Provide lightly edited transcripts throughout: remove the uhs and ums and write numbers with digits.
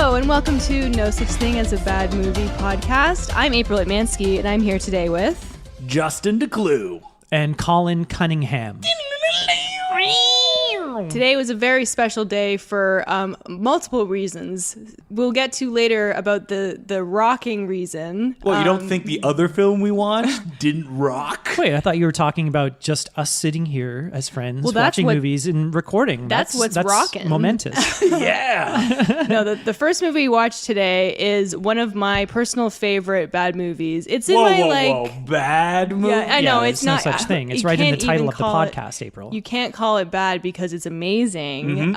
Hello, and welcome to No Such Thing as a Bad Movie podcast. I'm April Atmansky, and I'm here today with... Justin DeClue. And Colin Cunningham. Today was a very special day for multiple reasons. We'll get to later about the rocking reason. Well, you don't think the other film we watched didn't rock? Wait, I thought you were talking about just us sitting here as friends, watching movies and recording. That's what's rocking. Momentous. Yeah. No, the first movie we watched today is one of my personal favorite bad movies. It's in whoa, bad movie? Yeah, I know, it's no not such thing. It's right in the title of the podcast, April. You can't call it bad because it's amazing.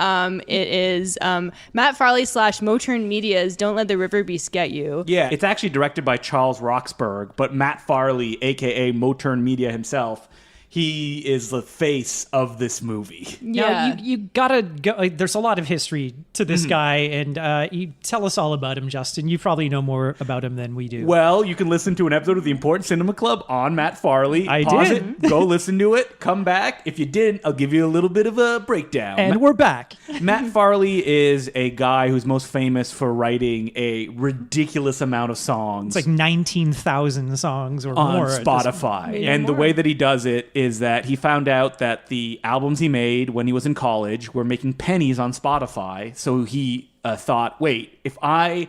It is Matt Farley / Moturn Media's Don't Let the Riverbeast Get You. Yeah, it's actually directed by Charles Roxburgh, but Matt Farley, a.k.a. Moturn Media himself, he is the face of this movie. Yeah. Now, you gotta go. There's a lot of history to this guy, and you tell us all about him, Justin. You probably know more about him than we do. Well, you can listen to an episode of the Important Cinema Club on Matt Farley. Pause did. it, go listen to it, come back. If you didn't, I'll give you a little bit of a breakdown. And we're back. Matt Farley is a guy who's most famous for writing a ridiculous amount of songs. It's like 19,000 songs or on more. Spotify. Yeah, and the more. way that he does it is that he found out that the albums he made when he was in college were making pennies on Spotify. So he thought, wait, if I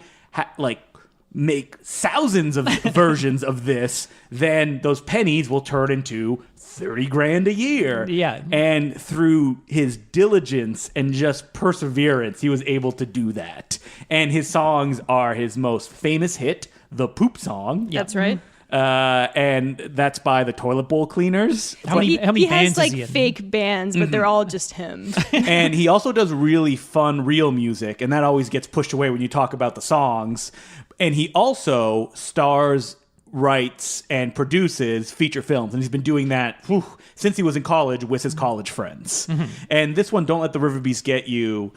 make thousands of versions of this, then those pennies will turn into 30 grand a year. Yeah. And through his diligence and just perseverance, he was able to do that. And his songs are his most famous hit, the Poop Song. That's right. And that's by the Toilet Bowl Cleaners. How many He bands has is he in? fake bands, but they're all just him. And he also does really fun, real music, and that always gets pushed away when you talk about the songs. And he also stars, writes, and produces feature films, and he's been doing that since he was in college with his college friends. And this one, Don't Let the Riverbeast Get You,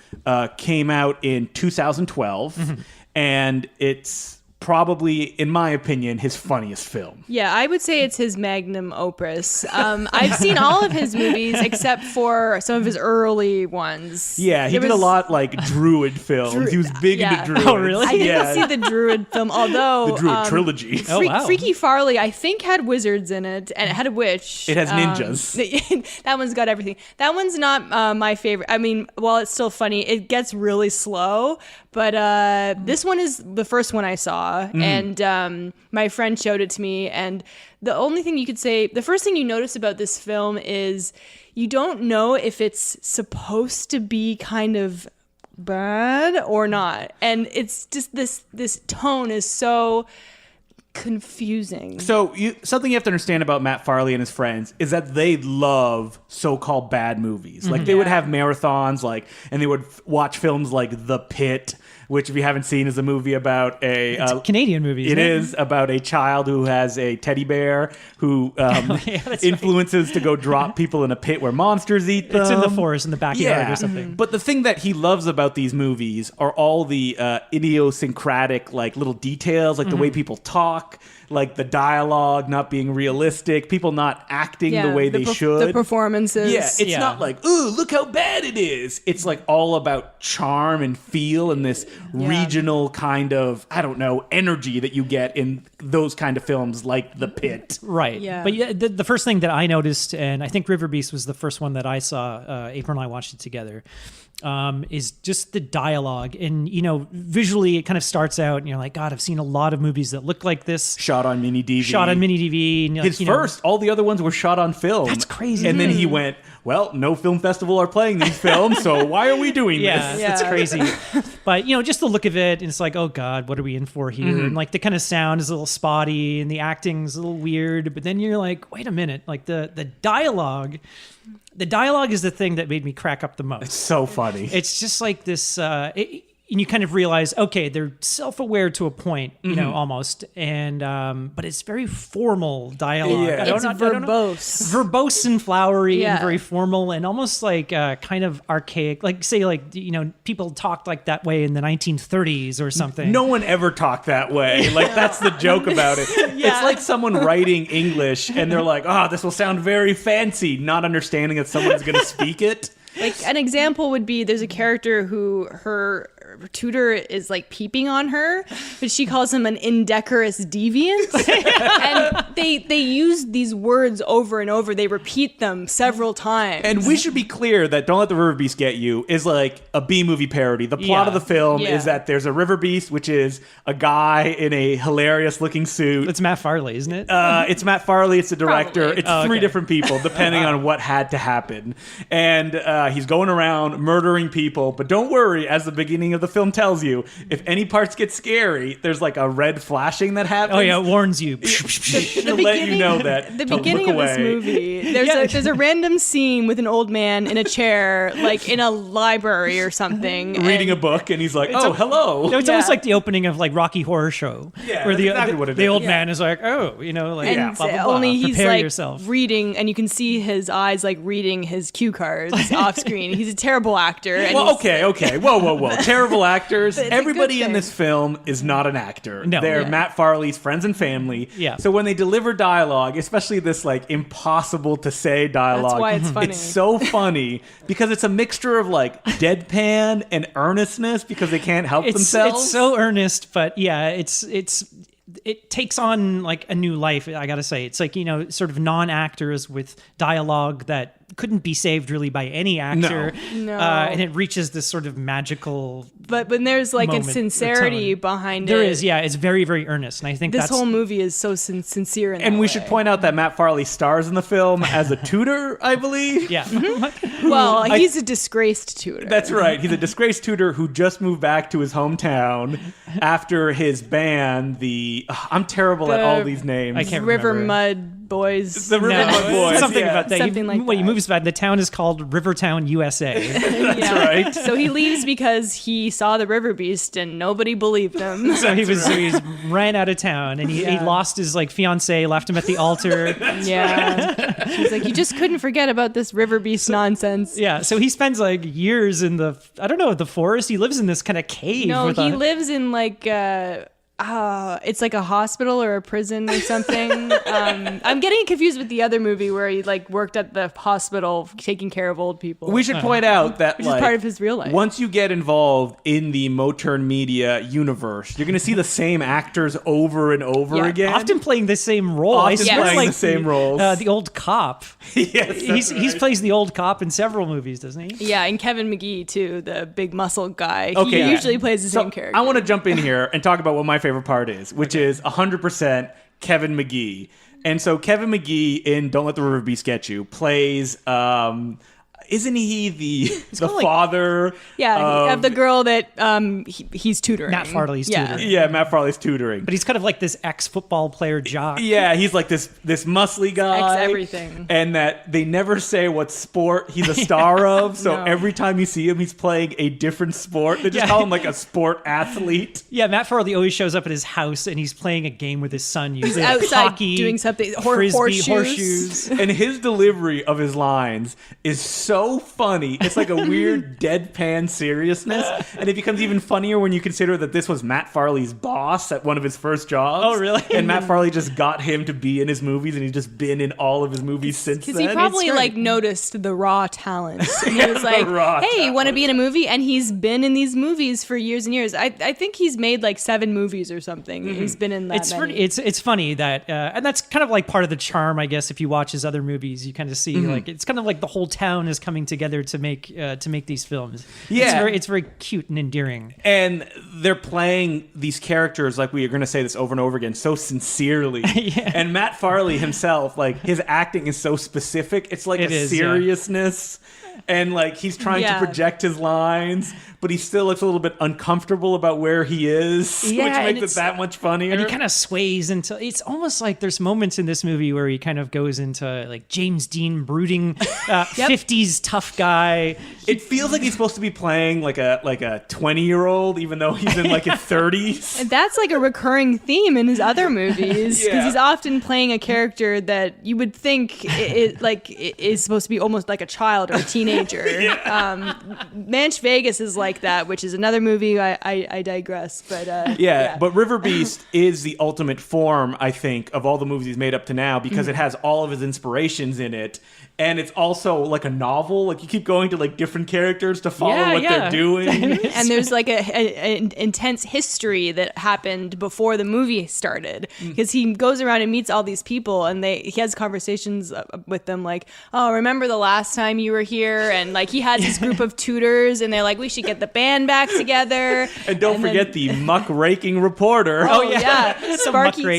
came out in 2012, and it's probably, in my opinion, his funniest film. Yeah, I would say it's his magnum opus. I've seen all of his movies except for some of his early ones. Yeah, he did a lot like Druid films. He was big into Druid. Oh, really? I didn't see the Druid film, although... The Druid trilogy. Oh, wow. Freaky Farley, I think, had wizards in it, and it had a witch. It has ninjas. That one's got everything. That one's not my favorite. I mean, while it's still funny, it gets really slow, but this one is the first one I saw, and my friend showed it to me, and the only thing you could say, the first thing you notice about this film is you don't know if it's supposed to be kind of bad or not, and it's just this tone is so confusing. So something you have to understand about Matt Farley and his friends is that they love so-called bad movies. Like they would have marathons, and they would watch films like The Pit, which, if you haven't seen, is a movie about It's a Canadian movie. It is about a child who has a teddy bear who influences to go drop people in a pit where monsters eat them. It's in the forest in the backyard or something. But the thing that he loves about these movies are all the idiosyncratic little details, like the way people talk, like the dialogue not being realistic, people not acting the way they should. The performances. Yeah, it's not like, ooh, look how bad it is. It's like all about charm and feel and this regional kind of, I don't know, energy that you get in those kind of films like The Pit. Right. Yeah. But the first thing that I noticed, and I think Riverbeast was the first one that I saw, April and I watched it together, is just the dialogue. And, visually it kind of starts out and you're like, God, I've seen a lot of movies that look like this. Shot on mini DV. And, His first, all the other ones were shot on film. That's crazy. And then he went, well, no film festival are playing these films, so why are we doing this? That's crazy. But, just the look of it, and it's like, oh, God, what are we in for here? And, the kind of sound is a little spotty, and the acting's a little weird. But then you're like, wait a minute. The dialogue... The dialogue is the thing that made me crack up the most. It's so funny. It's just like this... and you kind of realize, okay, they're self-aware to a point, almost, and but it's very formal dialogue. Yeah. It's verbose. Verbose and flowery and very formal and almost like kind of archaic. Like, say, people talked like that way in the 1930s or something. No one ever talked that way. That's the joke about it. It's like someone writing English and they're like, this will sound very fancy, not understanding that someone's going to speak it. Like an example would be there's a character who her tutor is like peeping on her, but she calls him an indecorous deviant. And they use these words over and over. They repeat them several times. And we should be clear that Don't Let the River Beast Get You is like a B-movie parody. The plot of the film is that there's a river beast, which is a guy in a hilarious-looking suit. It's Matt Farley, isn't it? It's Matt Farley. It's the director. Probably. It's three different people, depending on what had to happen. And he's going around murdering people. But don't worry, as the beginning of the film tells you, if any parts get scary, there's like a red flashing that happens. Oh yeah, it warns you. to let you know that. The to beginning look of this away. movie, there's a random scene with an old man in a chair, like in a library or something, Reading a book, and he's like, "Oh, hello." No, it's almost like the opening of like Rocky Horror Show, Yeah, where that's exactly what it the is. old man is like, "Oh, you know, like And blah, blah, blah. only he's Prepare like yourself." reading, and you can see his eyes like reading his cue cards off screen. He's a terrible actor. And Well, he's- okay. Whoa. Terrible actors. But it's a Everybody good in thing. this film is not an actor. No. They're Yeah. Matt Farley's friends and family. Yeah. So when they deliver dialogue, especially this like impossible to say dialogue, That's why it's funny. It's so funny because it's a mixture of like deadpan and earnestness because they can't help themselves. It's so earnest, but yeah, it takes on like a new life. I gotta say, it's like, you know, sort of non-actors with dialogue that couldn't be saved really by any actor. No. And it reaches this sort of magical. But when there's like a moment or sincerity tone. behind There it, is, yeah, it's very, very earnest, and I think this that's whole movie is so sincere. In and that we way. should point out that Matt Farley stars in the film as a tutor, I believe. yeah. Well, he's a disgraced tutor. That's right. He's a disgraced tutor who just moved back to his hometown after his band, I'm terrible at all these names. I can't River remember. Mud Boys. The River No, Mud Boys. something yeah. about that. Something like He that. moves back. The town is called Rivertown, USA. That's right. So he leaves because he saw the River Beast and nobody believed him. So he ran out of town, and he lost his like fiance, left him at the altar. Yeah. She's like, you just couldn't forget about this River Beast nonsense. Yeah, so he spends like years in the forest. He lives in this kind of cave. No, with he lives in like it's like a hospital or a prison or something. I'm getting confused with the other movie where he like worked at the hospital taking care of old people. We should point out that Which is part of his real life. Once you get involved in the Moturn Media universe, you're going to see the same actors over and over Yeah. again. often playing the same role. Often I swear, playing like the same roles. The old cop. yes, He plays the old cop in several movies, doesn't he? Yeah, and Kevin McGee too, the big muscle guy. Okay, He usually plays the same character. I want to jump in here and talk about what my favorite part is, which is 100% Kevin McGee. And so Kevin McGee in Don't Let the River Beast Get You plays isn't he the kinda like- of father the girl that he's tutoring. Matt Farley's tutoring. Yeah, Matt Farley's tutoring. But he's kind of like this ex-football player jock. Yeah, he's like this muscly guy. Ex-everything. And that they never say what sport he's a star of. So No. every time you see him, he's playing a different sport. They just call him like a sport athlete. Yeah, Matt Farley always shows up at his house, and he's playing a game with his son. Usually like outside hockey, doing something. frisbee, Horseshoes. And his delivery of his lines is so funny. It's like a weird deadpan seriousness. And it becomes even funnier when you consider that this was Matt Farley's boss at one of his first jobs. Oh, really? And Matt Farley just got him to be in his movies, and he's just been in all of his movies since Because then. he probably great. like noticed the raw talent. And he was like, raw hey, you want to be in a movie? And he's been in these movies for years and years. I think he's made like 7 movies or something. He's been in that It's many. it's funny that and that's kind of like part of the charm, I guess. If you watch his other movies, you kind of see like it's kind of like the whole town is coming together to make these films. Yeah. It's very cute and endearing. And they're playing these characters, like we are going to say this over and over again, so sincerely. And Matt Farley himself, like his acting is so specific. It's like It a is, yeah. seriousness. And like he's trying to Yeah. project his lines, but he still looks a little bit uncomfortable about where he is, Yeah, which and makes it it's- that much funnier. And he kind of sways into. It's almost like there's moments in this movie where he kind of goes into like James Dean brooding, 50s tough guy. It feels like he's supposed to be playing like a 20-year-old, even though he's in like his 30s. And that's like a recurring theme in his other movies because Yeah. he's often playing a character that you would think is supposed to be almost like a child or a teenager. Manch Vegas is like that, which is another movie. I digress, but Yeah, but Riverbeast is the ultimate form, I think, of all the movies he's made up to now because it has all of his inspirations in it. and it's also like a novel. Like you keep going to like different characters to follow what they're doing. And there's like an intense history that happened before the movie started, because he goes around and meets all these people, and he has conversations with them like, oh, remember the last time you were here? And like he has this group of tutors, and they're like, we should get the band back together. And don't forget the muckraking reporter. Oh yeah,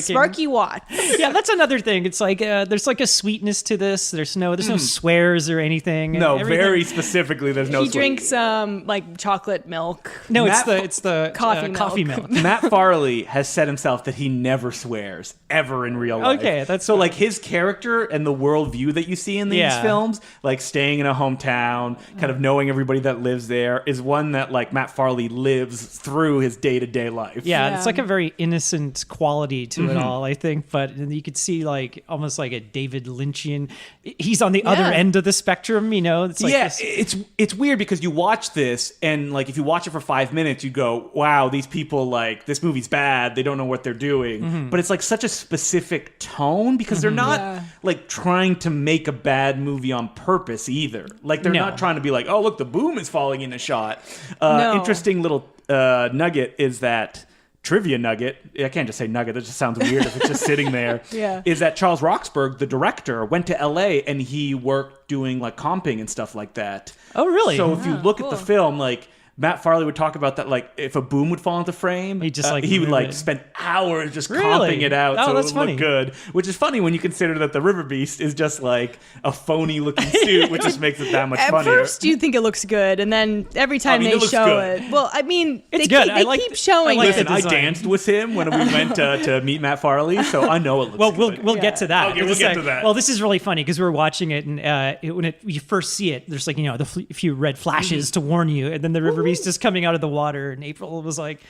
Sparky Watts. Yeah, that's another thing. It's like there's like a sweetness to this. There's no swears or anything. No, Everything. very specifically, there's no. He drinks like chocolate milk. No, it's the coffee milk. Matt Farley has said himself that he never swears ever in real life. Okay, that's so like his character and the worldview that you see in these films, like staying in a hometown, kind of knowing everybody that lives there, is one that like Matt Farley lives through his day-to-day life. Yeah, it's like a very innocent quality to it all, I think. But you could see like almost like a David Lynchian. He's on the other end of the spectrum, you know. It's like it's weird because you watch this and like if you watch it for 5 minutes, you go, "Wow, these people like this movie's bad. They don't know what they're doing." But it's like such a specific tone because they're not like trying to make a bad movie on purpose either. Like they're not trying to be like, "Oh, look, the boom is falling in a shot." Interesting little nugget is that. Trivia nugget, I can't just say nugget, that just sounds weird if it's just sitting there, is that Charles Roxburgh, the director, went to LA and he worked doing like comping and stuff like that. Oh, really? So if you look at the film, like Matt Farley would talk about that, like if a boom would fall into frame, he would like spend hours just comping it out so it would look good. Which is funny when you consider that the Riverbeast is just like a phony looking suit, which just makes it that much funnier. At first, you think it looks good, and then every time they show it, well, I mean, it's good. They keep showing it. Listen, I danced with him when we went to meet Matt Farley, so I know it looks good. We'll get to that. Okay, we'll get to that. Well, this is really funny because we were watching it, and when you first see it, there's like a few red flashes to warn you, and then the Riverbeast is coming out of the water, and April was like,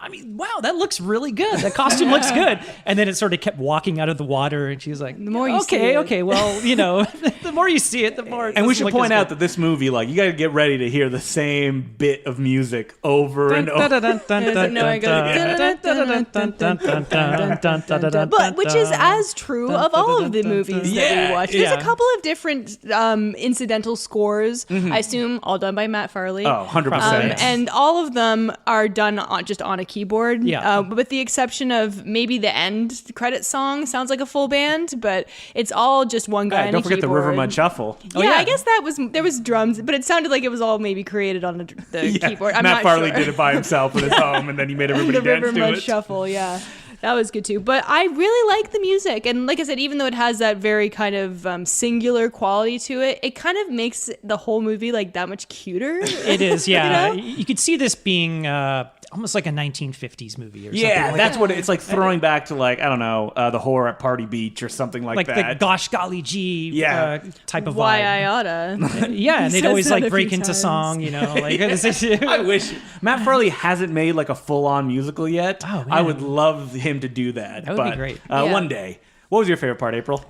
I mean, wow, that looks really good. That costume looks good. And then it sort of kept walking out of the water, and she was like, the more you see it. Okay, well, the more you see it, the more. And we should point out that this movie, like, you got to get ready to hear the same bit of music over and over. But which is as true of all of the movies that we watch. There's a couple of different incidental scores. I assume all done by Matt Farley. Oh, 100%. And all of them are done just on a keyboard. With the exception of maybe the end credit song sounds like a full band, but it's all just one guy on a keyboard. Don't forget the River Mud Shuffle. I guess there was drums, but it sounded like it was all maybe created on the keyboard. I'm Matt not Farley sure. did it by himself in his home, and then he made everybody the dance River to Mud it. Shuffle, that was good too. But I really like the music, and like I said, even though it has that very kind of singular quality to it, it kind of makes the whole movie like that much cuter. It is, You could see this being almost like a 1950s movie or something. Yeah, that's what it's like, throwing back to like, I don't know, the horror at Party Beach or something like that. Like the Gosh Golly Gee type of vibe. Why I oughta. And they'd always like break into song, like I wish Matt Farley hasn't made like a full-on musical yet. Oh, man. I would love him to do that. That would be great. One day. What was your favorite part, April?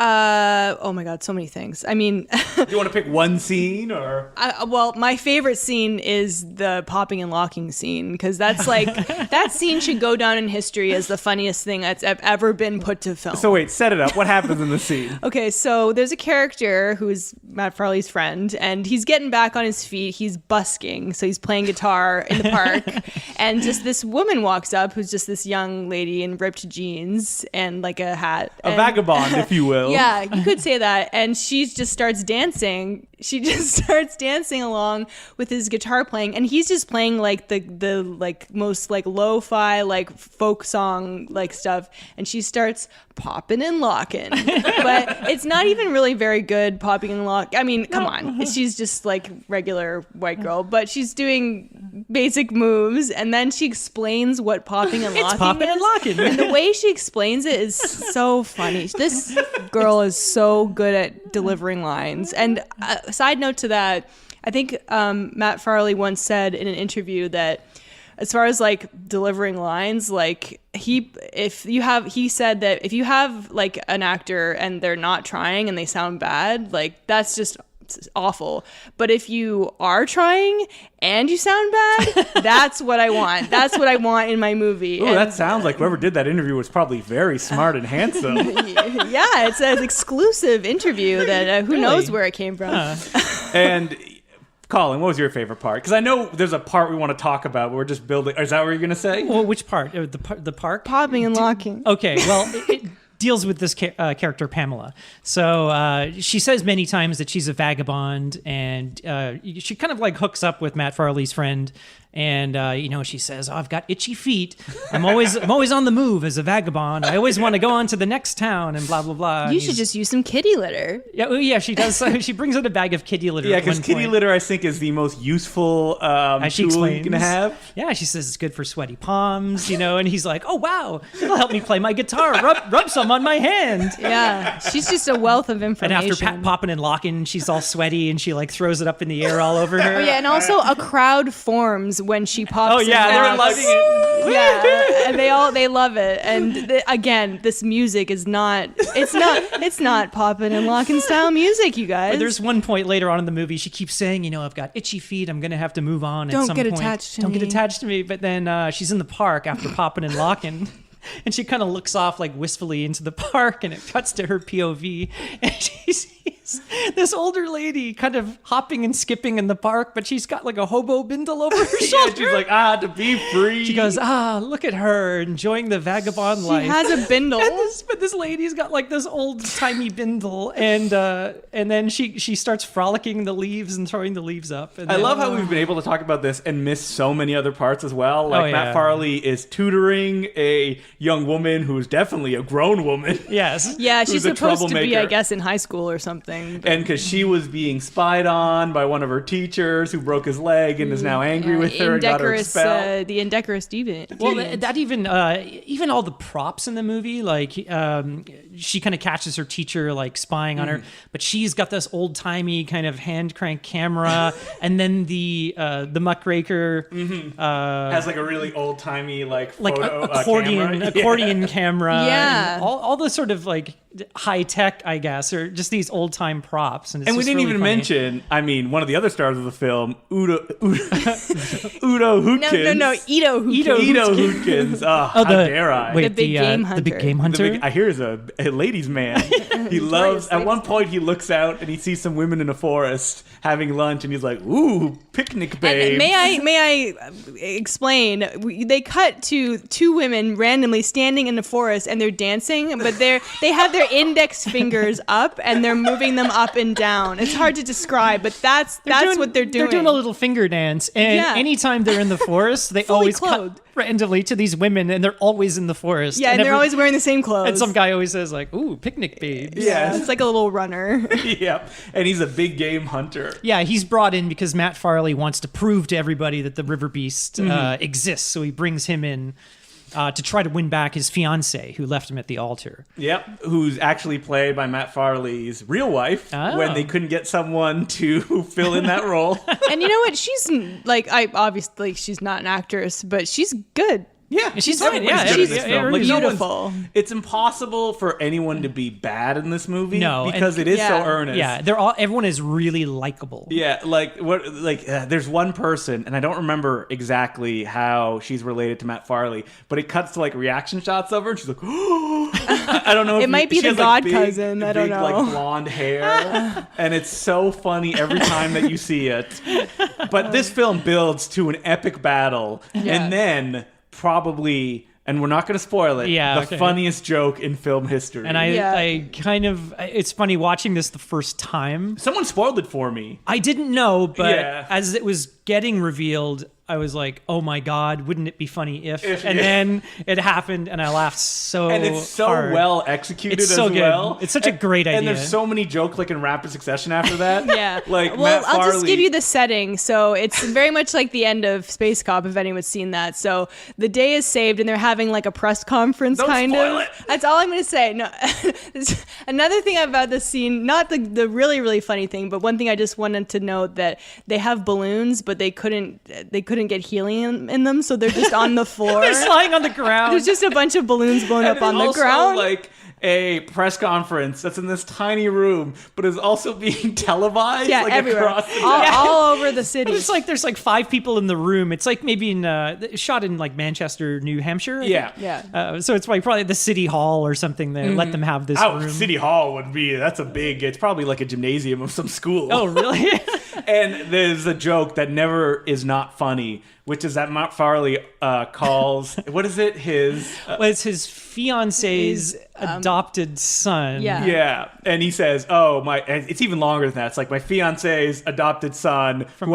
Oh my God, so many things. I mean, do you want to pick one scene or? Well, my favorite scene is the popping and locking scene, because that's like that scene should go down in history as the funniest thing that's ever been put to film. So wait, set it up. What happens in the scene? Okay, so there's a character who's Matt Farley's friend, and he's getting back on his feet. He's busking, so he's playing guitar in the park, and just this woman walks up who's just this young lady in ripped jeans and like a hat. A vagabond, if you will. Yeah, you could say that. And she just starts dancing. She just starts dancing along with his guitar playing, and he's just playing like the like most like lo-fi like folk song like stuff, and she starts popping and locking. But it's not even really very good popping and lock. I mean, come on. She's just like regular white girl, but she's doing basic moves, and then she explains what popping and locking It's popping is. and locking. And the way she explains it is so funny. This girl is so good at delivering lines. And side note to that, I think Matt Farley once said in an interview that as far as like delivering lines, like he said that if you have like an actor and they're not trying and they sound bad, like that's just it's awful. But if you are trying and you sound bad, that's what I want. That's what I want in my movie. Ooh, that sounds like whoever did that interview was probably very smart and handsome. Yeah, it's an exclusive interview that who knows where it came from. And Colin, what was your favorite part? Because I know there's a part we want to talk about, but we're just building. Is that what you're going to say? Well, which part? The park? Popping and locking. Okay, well, it deals with this character, Pamela. So she says many times that she's a vagabond, and she kind of like hooks up with Matt Farley's friend. And she says, "Oh, I've got itchy feet. I'm always on the move as a vagabond. I always want to go on to the next town and blah blah blah." You should just use some kitty litter. Yeah, she does. She brings out a bag of kitty litter. Yeah, because kitty litter, I think, is the most useful tool you can have. Yeah, she says it's good for sweaty palms, and he's like, "Oh wow, it'll help me play my guitar. Rub some on my hand." Yeah, she's just a wealth of information. And after popping and locking, she's all sweaty and she like throws it up in the air all over her. Oh yeah, and also a crowd forms when she pops. Oh yeah, they're loving it. Yeah, and they love it. And again, this music is not. It's not popping and locking style music, you guys. But there's one point later on in the movie, she keeps saying, I've got itchy feet. I'm gonna have to move on at some point. Don't get attached to me. Don't get attached to me. But then she's in the park after popping and locking. And she kind of looks off like wistfully into the park, and it cuts to her POV, and she sees this older lady kind of hopping and skipping in the park, but she's got like a hobo bindle over her shoulder. Yeah, she's like, to be free. She goes, look at her enjoying the vagabond life. She has a bindle. But this lady's got like this old timey bindle, and then she starts frolicking the leaves and throwing the leaves up. And I love how we've been able to talk about this and miss so many other parts as well. Like Matt Farley is tutoring a young woman who's definitely a grown woman. Yes. Yeah, she's supposed to be, I guess, in high school or something. And because she was being spied on by one of her teachers who broke his leg and is now angry with her and got her expelled. The indecorous deviant. Well, that even all the props in the movie, like she kind of catches her teacher like spying on her, but she's got this old timey kind of hand crank camera, and then the muckraker has like a really old timey like photo, accordion camera. Yeah, all the sort of like high tech, I guess, or just these old time props. And we didn't really even funny. mention, one of the other stars of the film, Udo Hootkins. No, Ito Hootkins. How dare I? Wait, the big game hunter. The big game hunter? I hear he's a ladies' man. He loves, at one point he looks out and he sees some women in a forest having lunch and he's like, ooh, picnic babe. May I explain? They cut to two women randomly standing in the forest and they're dancing, but they have their index fingers up and they're moving them up and down. It's hard to describe, but that's what they're doing. They're doing a little finger dance, and anytime they're in the forest, they always clothed. cut randomly to these women, and they're always in the forest. Yeah, and they're always wearing the same clothes. And some guy always says like, "Ooh, picnic babes." Yeah, it's like a little runner. Yeah, and he's a big game hunter. Yeah, he's brought in because Matt Farley wants to prove to everybody that the Riverbeast exists, so he brings him in. To try to win back his fiancée who left him at the altar. Yep, who's actually played by Matt Farley's real wife when they couldn't get someone to fill in that role. And you know what? She's like, obviously she's not an actress, but she's good. Yeah, she's fine. Yeah, she's beautiful. It's impossible for anyone to be bad in this movie. No, because it is so earnest. Yeah, everyone is really likable. Yeah, there's one person, and I don't remember exactly how she's related to Matt Farley, but it cuts to like reaction shots of her, and she's like, oh. I don't know. It might be the god cousin. I don't know. Like blonde hair, and it's so funny every time that you see it. But this film builds to an epic battle, and then probably, and we're not going to spoil it, the funniest joke in film history. And I kind of, it's funny watching this the first time. Someone spoiled it for me. I didn't know, but as it was getting revealed, I was like, oh my God, wouldn't it be funny if and then it happened and I laughed so hard. And it's so well executed it's so as good. well. It's such a great idea. And there's so many jokes like in rapid succession after that. Yeah. Like well, Matt Farley. I'll just give you the setting. So it's very much like the end of Space Cop, if anyone's seen that. So the day is saved and they're having like a press conference. Don't kind spoil of. It. That's all I'm going to say. No. Another thing about this scene, not the really, really funny thing, but one thing I just wanted to note that they have balloons, but they couldn't get helium in them, so they're just on the floor. They're lying on the ground. There's just a bunch of balloons blown up on the ground. Like a press conference that's in this tiny room, but is also being televised everywhere, across the all over the city. It's like there's like 5 people in the room. It's like maybe shot in like Manchester, New Hampshire. I think. Yeah. So it's like probably the city hall or something. They let them have this room. City Hall would be, it's probably like a gymnasium of some school. Oh, really? And there's a joke that never is not funny, which is that Matt Farley calls, what is it? It's his fiance's adopted son. Yeah. Yeah. And he says, and it's even longer than that. It's like my fiance's adopted son, from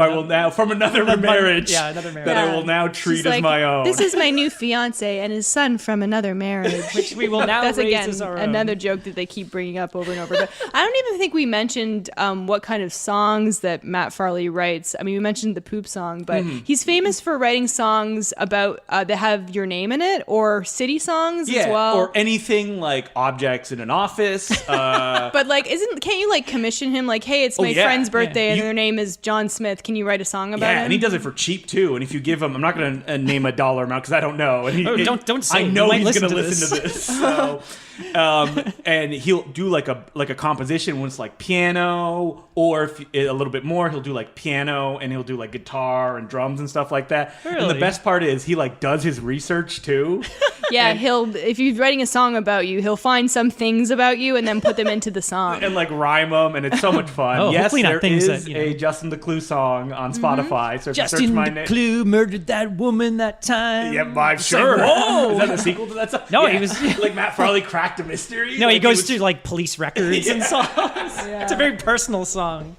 another marriage. Yeah, another marriage. That I will now treat as my own. This is my new fiance and his son from another marriage. Which we will now That's raise again as our another own. joke that they keep bringing up over and over. But I don't even think we mentioned what kind of songs that Matt Farley writes. I mean, we mentioned the poop song, but he's famous for writing songs about that have your name in it, or city songs as well, or anything like objects in an office. But like, can't you like commission him? Like, hey, it's my friend's birthday and their name is John Smith. Can you write a song about him? And he does it for cheap too. And if you give him, I'm not going to name a dollar amount because I don't know. And don't say. I know He might he's going to listen listen to this. So, and he'll do like a composition when it's like piano, or if a little bit more, he'll do like piano and he'll do like guitar and drums and stuff like that. Really? And the best part is he like does his research too. Yeah, if he's writing a song about you, he'll find some things about you and then put them into the song. And like rhyme them, and it's so much fun. Yes, hopefully not there things is that, a Justin the Clue song on Spotify. So if you search Justin my the name, Clue murdered that woman that time. yeah, I'm sure. like, whoa! Is that a sequel to that song? No, Yeah. he was- like Matt Farley cracked a mystery. No, Like, he goes was- through like police records and songs. It's a very personal song.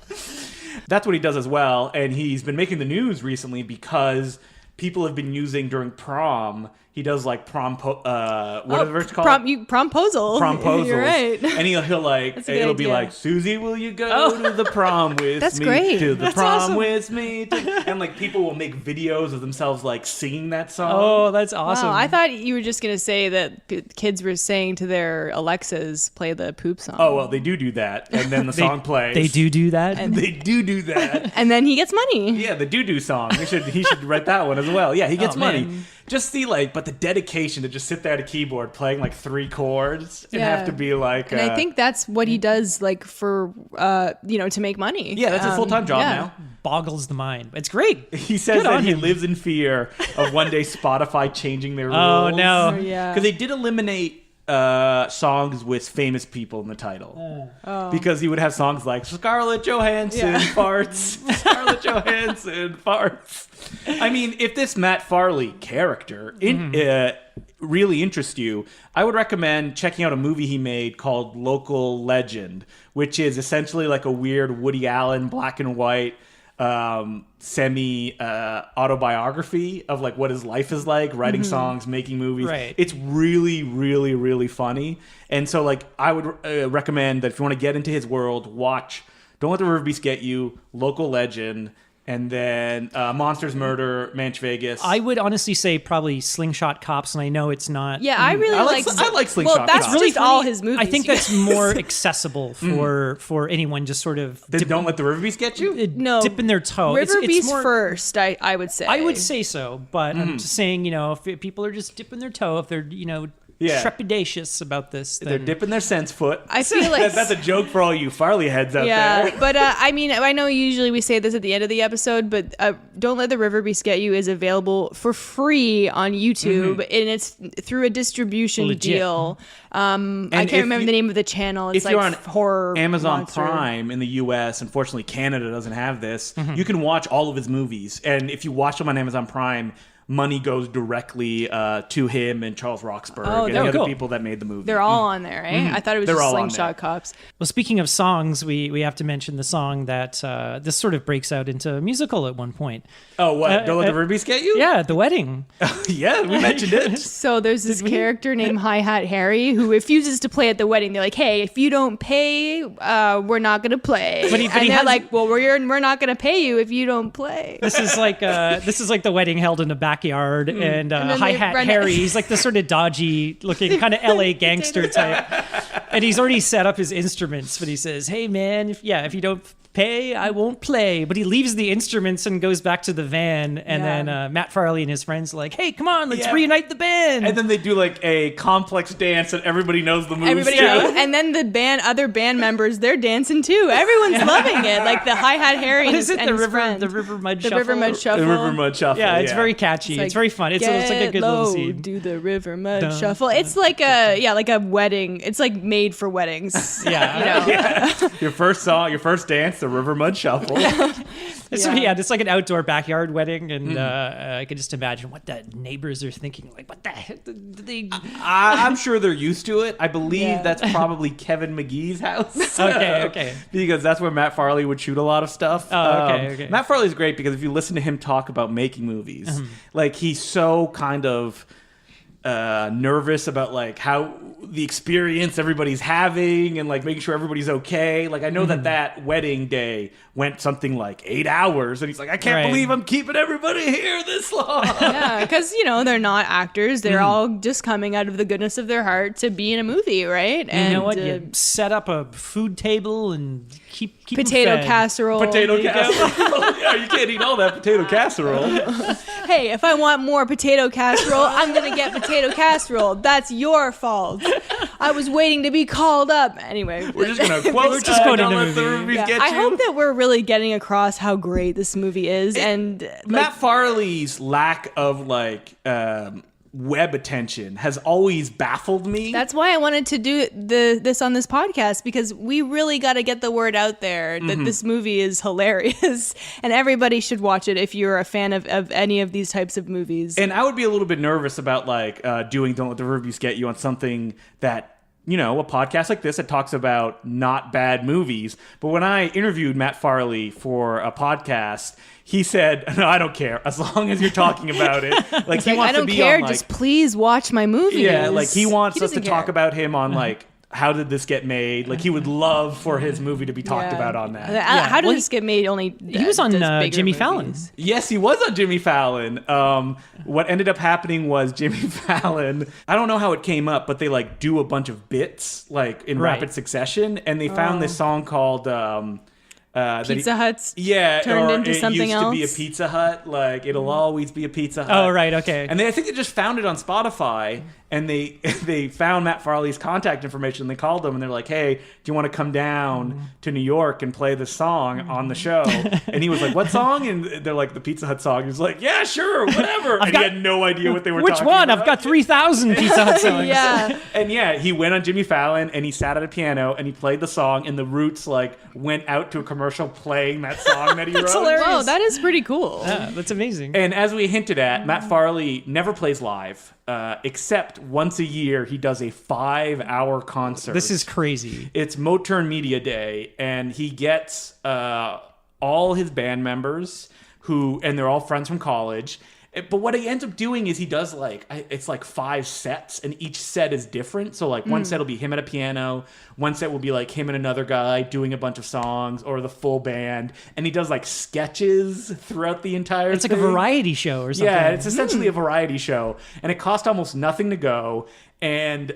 That's what he does as well, and he's been making the news recently because people have been using during prom. He does like whatever it's called. Promposal. Promposals. You're right. And he'll like, That's a good it'll be idea. like, Susie, will you go to the prom with That's me? great. To the That's prom awesome. with me. And like people will make videos of themselves like singing that song. Oh, that's awesome. Wow, I thought you were just going to say that kids were saying to their Alexas, play the poop song. Oh, well, they do that. And then the song plays. They do that. They do that. And then he gets money. Yeah, the doo-doo song. He should write that one as well. Yeah, he gets Oh, money. man. Just see but the dedication to just sit there at a keyboard playing like 3 chords and Yeah. have to be like. And I think that's what he does, like for to make money. Yeah, that's his full-time job now. Boggles the mind. It's great. He says Good that on he him. lives in fear of one day Spotify changing their rules. Oh, no. Yeah. Because they did eliminate songs with famous people in the title. Because he would have songs like Scarlett Johansson farts, Scarlett Johansson farts. I mean, if this Matt Farley character really interests you, I would recommend checking out a movie he made called Local Legend, which is essentially like a weird Woody Allen black and white semi autobiography of like what his life is like, writing songs, making movies. Right. It's really, really, really funny. And so like I would recommend that if you want to get into his world, watch Don't Let the Riverbeast Get You, Local Legend, and then Monsters, Murder, Manch Vegas. I would honestly say probably Slingshot Cops, and I know it's not. Yeah, I really I like Slingshot Well, that's Cops. really Really just all funny. his movies. I think that's more accessible for anyone just sort of Don't Let the Riverbeast Get You? No, dipping their toe. Riverbeast more, first, I would say. I would say so, but I'm just saying, if people are just dipping their toe, if they're, trepidatious about this, They're then dipping their sense foot. I feel like That's a joke for all you Farley heads out there. but I mean, I know usually we say this at the end of the episode, but Don't Let the Riverbeast Get You is available for free on YouTube, and it's through a distribution Legit. deal. I can't remember the name of the channel. It's if like you're on horror Amazon monster. Prime in the US, unfortunately Canada doesn't have this, you can watch all of his movies. And if you watch them on Amazon Prime, money goes directly to him and Charles Roxburgh and the other cool. people that made the movie. They're all on there, eh? I thought it was They're just all on Slingshot there. Cops. Well, speaking of songs, we have to mention the song that this sort of breaks out into a musical at one point. Oh, what? Don't Let the Riverbeast Get You? Yeah, The Wedding. Yeah, we mentioned it. So there's this character named Hi Hat Harry who refuses to play at the wedding. They're like, "Hey, if you don't pay, we're not gonna play." But he and they're has- like, "Well, we're not gonna pay you if you don't play." This is like the wedding held in a backyard, and then Hi they Hat run it. Harry. He's like the sort of dodgy looking kind of LA gangster type, and he's already set up his instruments. But he says, "Hey man, if you don't pay, I won't play. But he leaves the instruments and goes back to the van. And then Matt Farley and his friends are like, hey, come on, let's reunite the band. And then they do like a complex dance that everybody knows the moves. Everybody knows. And then the other band members, they're dancing too. Everyone's loving it. Like the hi-hat Harry and his friend. The River Mud The Shuffle? River Mud Shuffle. The River Mud Shuffle. Yeah, it's very catchy. It's very fun. It's like a good little scene. Do the River Mud Shuffle. It's like a wedding. It's like made for weddings. Your first song, your first dance, the River Mud Shuffle. It's like an outdoor backyard wedding, and I could just imagine what the neighbors are thinking. Like, what the heck? I'm sure they're used to it. I believe that's probably Kevin McGee's house. Okay. Because that's where Matt Farley would shoot a lot of stuff. Okay. Matt Farley's great because if you listen to him talk about making movies, like he's so kind of nervous about like how the experience everybody's having and like making sure everybody's okay. Like I know that wedding day went something like 8 hours and he's like, I can't believe I'm keeping everybody here this long. Yeah, because they're not actors. They're all just coming out of the goodness of their heart to be in a movie, right? And you know what? You set up a food table and keep potato them fed. casserole. Potato casserole. Yeah, you can't eat all that potato casserole. Hey, if I want more potato casserole, I'm gonna get potato casserole. That's your fault. I was waiting to be called up. Anyway, We're just gonna quote. We're just quoting don't the let movie. Riverbeast get I you. hope that we're really getting across how great this movie is, and Matt Farley's lack of web attention has always baffled me. that's why I wanted to do this on this podcast, because we really got to get the word out there that this movie is hilarious and everybody should watch it if you're a fan of any of these types of movies. And I would be a little bit nervous about doing Don't Let the Riverbeast Get You on something that, a podcast like this that talks about not bad movies. But when I interviewed Matt Farley for a podcast, he said, no, I don't care. As long as you're talking about it. Like, he wants I don't to be care, on, just please watch my movies. yeah, like he wants us to doesn't talk care. about him on how did this get made? Like he would love for his movie to be talked about on that. How did this get made? Only he was on Jimmy Fallon. Yes, he was on Jimmy Fallon. What ended up happening was Jimmy Fallon, I don't know how it came up, but they do a bunch of bits in rapid succession, and they found this song called Pizza Hut's turned into something else. It used else. to be a Pizza Hut, it'll always be a Pizza Hut. Oh, right, okay. And I think they just found it on Spotify, and they found Matt Farley's contact information. They called him, and they're like, "Hey, do you want to come down to New York and play this song on the show?" And he was like, "What song?" And they're like, "The Pizza Hut song." He was like, "Yeah, sure, whatever." And he had no idea what they were talking about. Which one? I've got 3,000 Pizza Hut songs. Yeah. And he went on Jimmy Fallon, and he sat at a piano, and he played the song, and the Roots went out to a commercial playing that song that he wrote. hilarious. Whoa, that is pretty cool. Yeah, that's amazing. And as we hinted at, Matt Farley never plays live, except once a year he does a 5-hour concert. This is crazy. It's Moturn Media Day, and he gets all his band members and they're all friends from college. But what he ends up doing is he does it's 5 sets, and each set is different. So one set will be him at a piano, one set will be him and another guy doing a bunch of songs, or the full band, and he does sketches throughout the entire It's thing. like a variety show or something. Yeah, it's essentially a variety show, and it cost almost nothing to go, and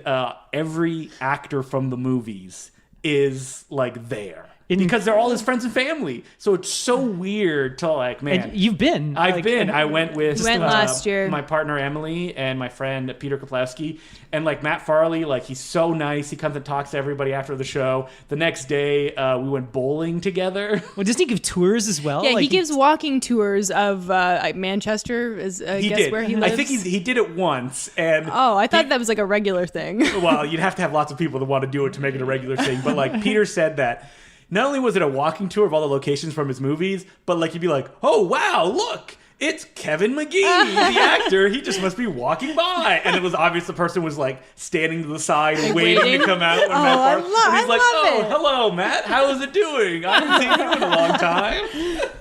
every actor from the movies is there. Because they're all his friends and family. So it's so weird to man. And you've been. I've been. I went with last year. My partner Emily and my friend Peter Kaplowski. And Matt Farley, he's so nice. He comes and talks to everybody after the show. The next day, we went bowling together. Well, doesn't he give tours as well? Yeah, he gives walking tours of Manchester, where he lives. I think he did it once. And I thought that was a regular thing. well, you'd have to have lots of people that want to do it to make it a regular thing. But Peter said that not only was it a walking tour of all the locations from his movies, but you'd be like, oh, wow, look, it's Kevin McGee, the actor. He just must be walking by. And it was obvious the person was standing to the side and waiting to come out. When Matt Farley, and he's I love it. hello, Matt. How is it doing? I haven't seen you in a long time.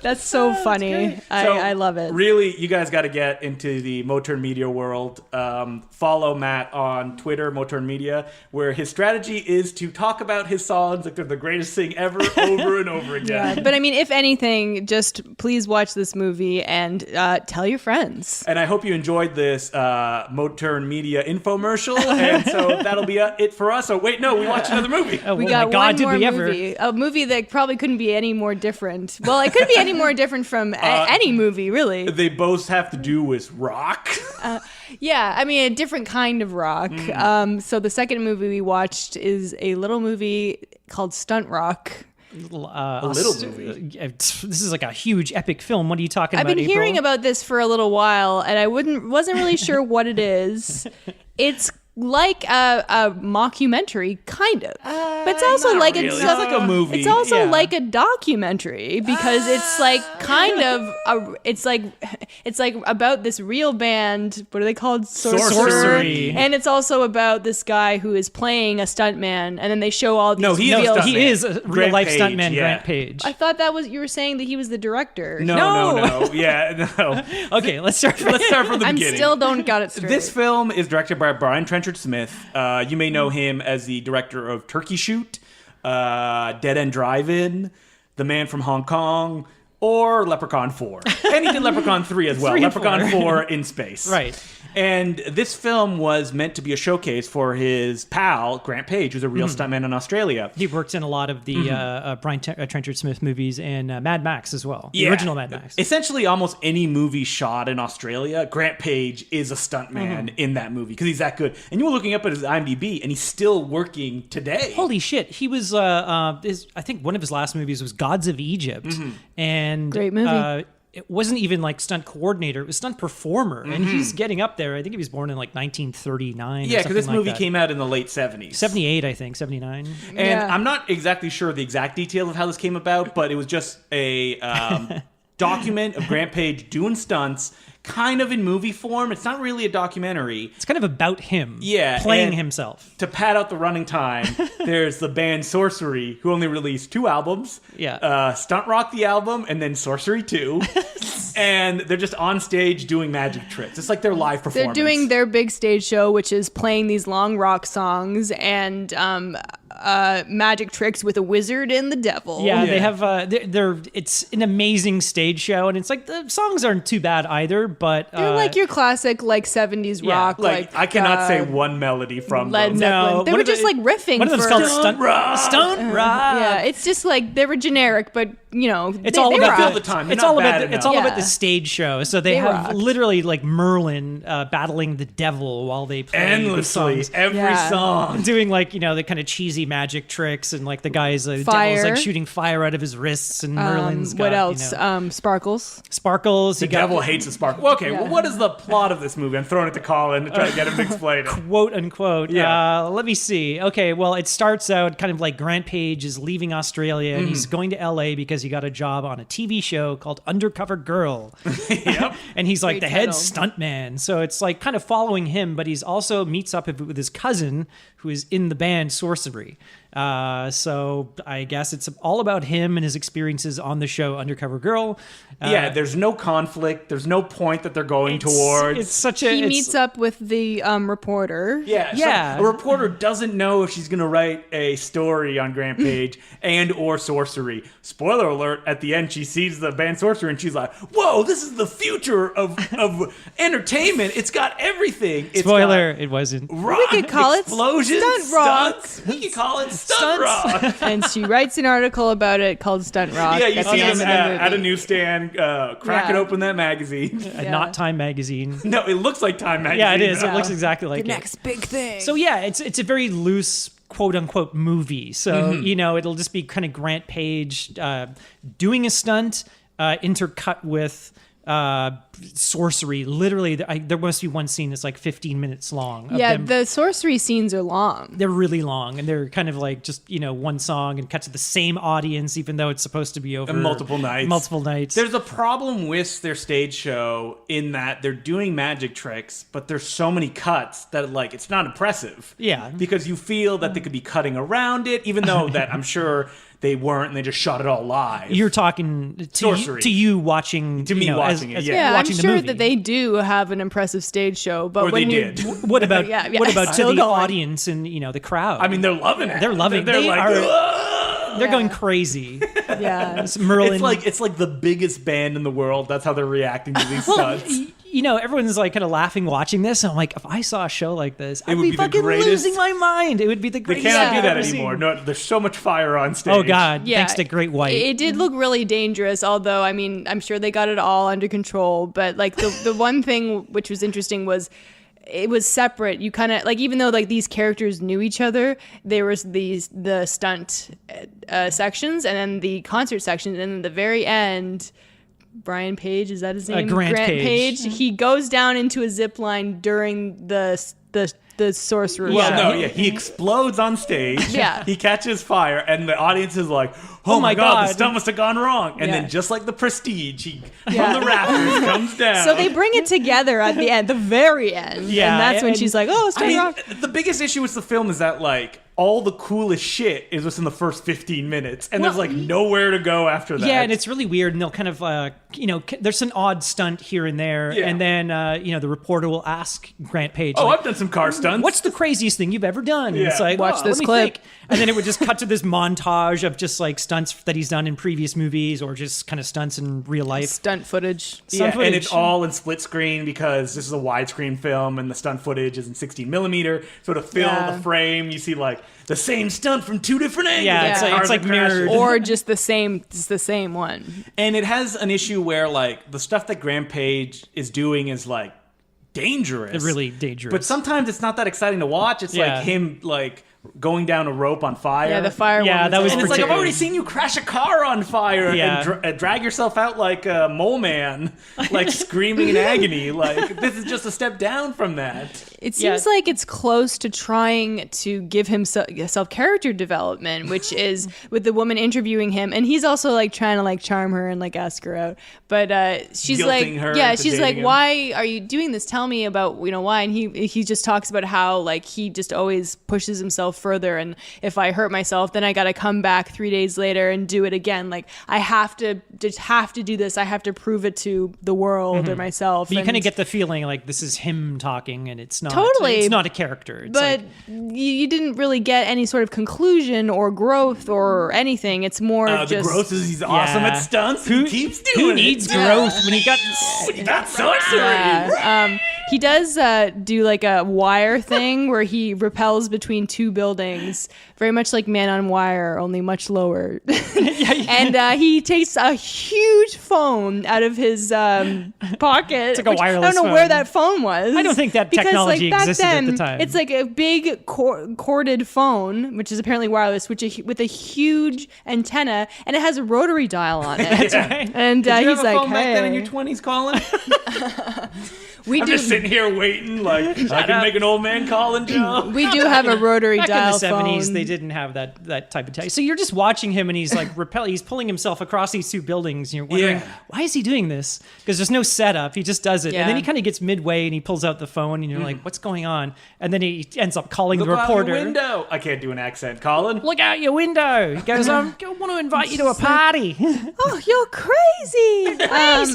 That's so funny. I love it. Really, you guys got to get into the Moturn Media world. Follow Matt on Twitter, Moturn Media, where his strategy is to talk about his songs like they're the greatest thing ever, over and over again. Yeah, but I mean, if anything, just please watch this movie and tell your friends. And I hope you enjoyed this Moturn Media infomercial. And so that'll be it for us. Oh, wait, no, we watched another movie. We got one more movie. A movie that probably couldn't be any more different. Well, it couldn't be any more different from any movie, really. They both have to do with rock. Yeah, I mean, a different kind of rock. So the second movie we watched is a little movie called Stunt Rock. A little movie. This is like a huge epic film. What are you talking about? I've been April? hearing about this for a little while, and I wasn't really sure what it is. It's like a mockumentary, kind of, but it's also like really. It's like a movie. It's also like a documentary because it's like kind of it's like about this real band. What are they called? Sorcery. And it's also about this guy who is playing a stuntman, and then they show all these. He is a real life stuntman, yeah. Grant Page. I thought you were saying that he was the director. No. Yeah, no. Okay, let's start from the I beginning. still don't got it straight. This film is directed by Brian Trenchard Smith. You may know him as the director of Turkey Shoot, Dead End Drive-In, The Man from Hong Kong, or Leprechaun 4. And he did Leprechaun 3 as well. 3 and Leprechaun 4. 4 in space. Right. And this film was meant to be a showcase for his pal, Grant Page, who's a real stuntman in Australia. He worked in a lot of the Brian Trenchard Smith movies and Mad Max as well. The original Mad Max. Essentially, almost any movie shot in Australia, Grant Page is a stuntman in that movie because he's that good. And you were looking up at his IMDb, and he's still working today. Holy shit. He was, I think one of his last movies was Gods of Egypt. And Great movie. It wasn't even like stunt coordinator, it was stunt performer. And he's getting up there. I think he was born in like 1939. Yeah, because this movie came out in the late 70s. 78, I think, 79. And I'm not exactly sure the exact details of how this came about, but it was just a document of Grant Page doing stunts, kind of in movie form. It's not really a documentary. It's kind of about him and playing himself. To pad out the running time, there's the band Sorcery, who only released 2 albums. Yeah. Stunt Rock the album, and then Sorcery 2. And they're just on stage doing magic tricks. It's like their live performance. They're doing their big stage show, which is playing these long rock songs and magic tricks with a wizard and the devil. Yeah, they have. It's an amazing stage show, and it's like the songs aren't too bad either. But They're like your classic, like 70s Yeah, rock. Like, I cannot say one melody from Led them. Zeppelin. No, They one were of the- just like riffing. one of them's for, called Stunt Rock. Stunt Rock. Yeah, it's just like they were generic, but you know, It's all about rock. The time. They're It's not all bad about. It's enough. all about Yeah. the stage show. So they have rocked. literally like Merlin battling the devil while they play the Endlessly, songs. every Yeah. song. Doing like the kind of cheesy magic tricks and like the guy's devil's Fire. like shooting fire out of his wrists and Merlin's got what else? sparkles. Sparkles. The devil hates the spark. Well, okay, well, what is the plot of this movie? I'm throwing it to Colin to try to get him to explain it. Quote unquote. Yeah. Let me see. Okay, well, it starts out kind of like Grant Page is leaving Australia and he's going to LA because he got a job on a TV show called Undercover Girl. Yep. And he's like Great the head title. stuntman. So it's like kind of following him, but he's also meets up with his cousin who is in the band Sorcery. So I guess it's all about him and his experiences on the show Undercover Girl. Yeah, there's no conflict. There's no point that they're going towards. It's such a. He it's- meets up with the reporter. Yeah, Yeah. So a reporter doesn't know if she's going to write a story on Grant Page and or Sorcery. Spoiler alert, at the end she sees the band Sorcery and she's like, whoa, this is the future of entertainment. It's got everything. It's Spoiler, it wasn't. got rock, We could call it explosions, Stunt Rock. stunts. We could call it Stunt Rock. And she writes an article about it called Stunt Rock. Yeah, you at see the end him of the at a movie. newsstand, cracking Yeah. open that magazine. Not Time Magazine. No, it looks like Time magazine. Yeah, it is. though. It looks exactly like The it. next big thing. So yeah, it's a very loose quote unquote movie. So it'll just be kind of Grant Page doing a stunt intercut with Sorcery. Literally, there must be one scene that's like 15 minutes long. Of yeah, them. the sorcery scenes are long. They're really long, and they're kind of like just one song and cut to the same audience, even though it's supposed to be over multiple nights. Multiple nights. There's a problem with their stage show in that they're doing magic tricks, but there's so many cuts that like it's not impressive. Yeah. Because you feel that they could be cutting around it, even though that I'm sure they weren't, and they just shot it all live. You're talking to you watching, to me watching it. Yeah, watching I'm the sure movie. that they do have an impressive stage show, but Or when they you did. What about what about to Still the going. audience and the crowd? I mean, they're loving it. They're loving. They're They like, are. They're Yeah. going crazy. yeah, It's Merlin. it's like the biggest band in the world. That's how they're reacting to these well, stunts. Everyone's like kind of laughing watching this. And I'm like, if I saw a show like this, I'd would be be the fucking greatest. losing my mind. It would be the They greatest. cannot thing do I've that ever anymore. seen. No, there's so much fire on stage. Oh God! Yeah. Thanks to Great White. It did look really dangerous, although I mean, I'm sure they got it all under control. But like the one thing which was interesting was it was separate. You kind of like, even though like these characters knew each other, there was the stunt sections and then the concert section, and then the very end. Brian Page, is that his name? Grant Page. He goes down into a zip line during the sorcerer Well, show. no, yeah, he explodes on stage. Yeah. He catches fire, and the audience is like, "Oh my my God, the God. stunt must have gone wrong." And Yeah. then, just like the Prestige, he Yeah. from the rafters comes down. So they bring it together at the end, the very end. Yeah, And that's when and- she's like, oh, it's I Stunt mean, Rock. the biggest issue with the film is that like all the coolest shit is just in the first 15 minutes, and there's like nowhere to go after that. Yeah, and it's really weird, and they'll kind of, there's an odd stunt here and there, Yeah. and then, the reporter will ask Grant Page, oh, like, I've done some car stunts. what's the craziest thing you've ever done? And Yeah. it's like, Watch "Oh, this let me clip." think." And then it would just cut to this montage of just like stunts that he's done in previous movies, or just kind of stunts in real life. Stunt footage. Yeah, footage. and it's all in split screen because this is a widescreen film, and the stunt footage is in 16 millimeter. So to fill Yeah. the frame, you see like the same stunt from two different angles. Yeah, it's like- Cars it's like are crashing. mirrored. Or just the same, it's the same one. And it has an issue where like the stuff that Grant Page is doing is like dangerous. Really dangerous. But sometimes it's not that exciting to watch. It's Yeah. like him like going down a rope on fire. Yeah, the fire Yeah, one. that was And it's like, I've particularly- already seen you crash a car on fire Yeah. and drag yourself out like a mole man, like screaming in agony. Like, this is just a step down from that. It Yeah. seems like it's close to trying to give him self character development, which is with the woman interviewing him, and he's also like trying to like charm her and like ask her out. But she's Guilting like, her yeah, into she's like, dating him. why are you doing this? Tell me about why. And he just talks about how like he just always pushes himself further, and if I hurt myself, then I got to come back 3 days later and do it again. Like I have to do this. I have to prove it to the world or myself. But you And- kind of get the feeling like this is him talking, and it's not. Totally. It's not a character. It's but like, you didn't really get any sort of conclusion or growth or anything. It's more The just growth is he's awesome Yeah. at stunts. Who- He keeps doing who needs it. growth when he got? He got sorcery. yeah. He does do like a wire thing where he repels between two buildings, very much like Man on Wire, only much lower. And he takes a huge phone out of his pocket. It's like a wireless I don't know where phone. that phone was. I don't think that because, technology back existed at the then, time. It's like a big corded phone, which is apparently wireless, with a huge antenna, and it has a rotary dial on it. right. And Did you he's have a like, phone back then in hey, your 20s, Colin? we I'm do. just sitting here waiting, like I can make an old man Colin joke. We do have a rotary Back dial in the 70s, phone. they didn't have that type of tech. So you're just watching him, and he's like he's pulling himself across these two buildings, and you're wondering, Yeah. why is he doing this? Because there's no setup. He just does it. And then Yeah. he kind of gets midway, and he pulls out the phone, and you're like, what's going on? And then he ends up calling Look the out your reporter. window. I can't do an accent, Colin. Look out your window. He goes, I want to invite you to a party. Oh, you're crazy.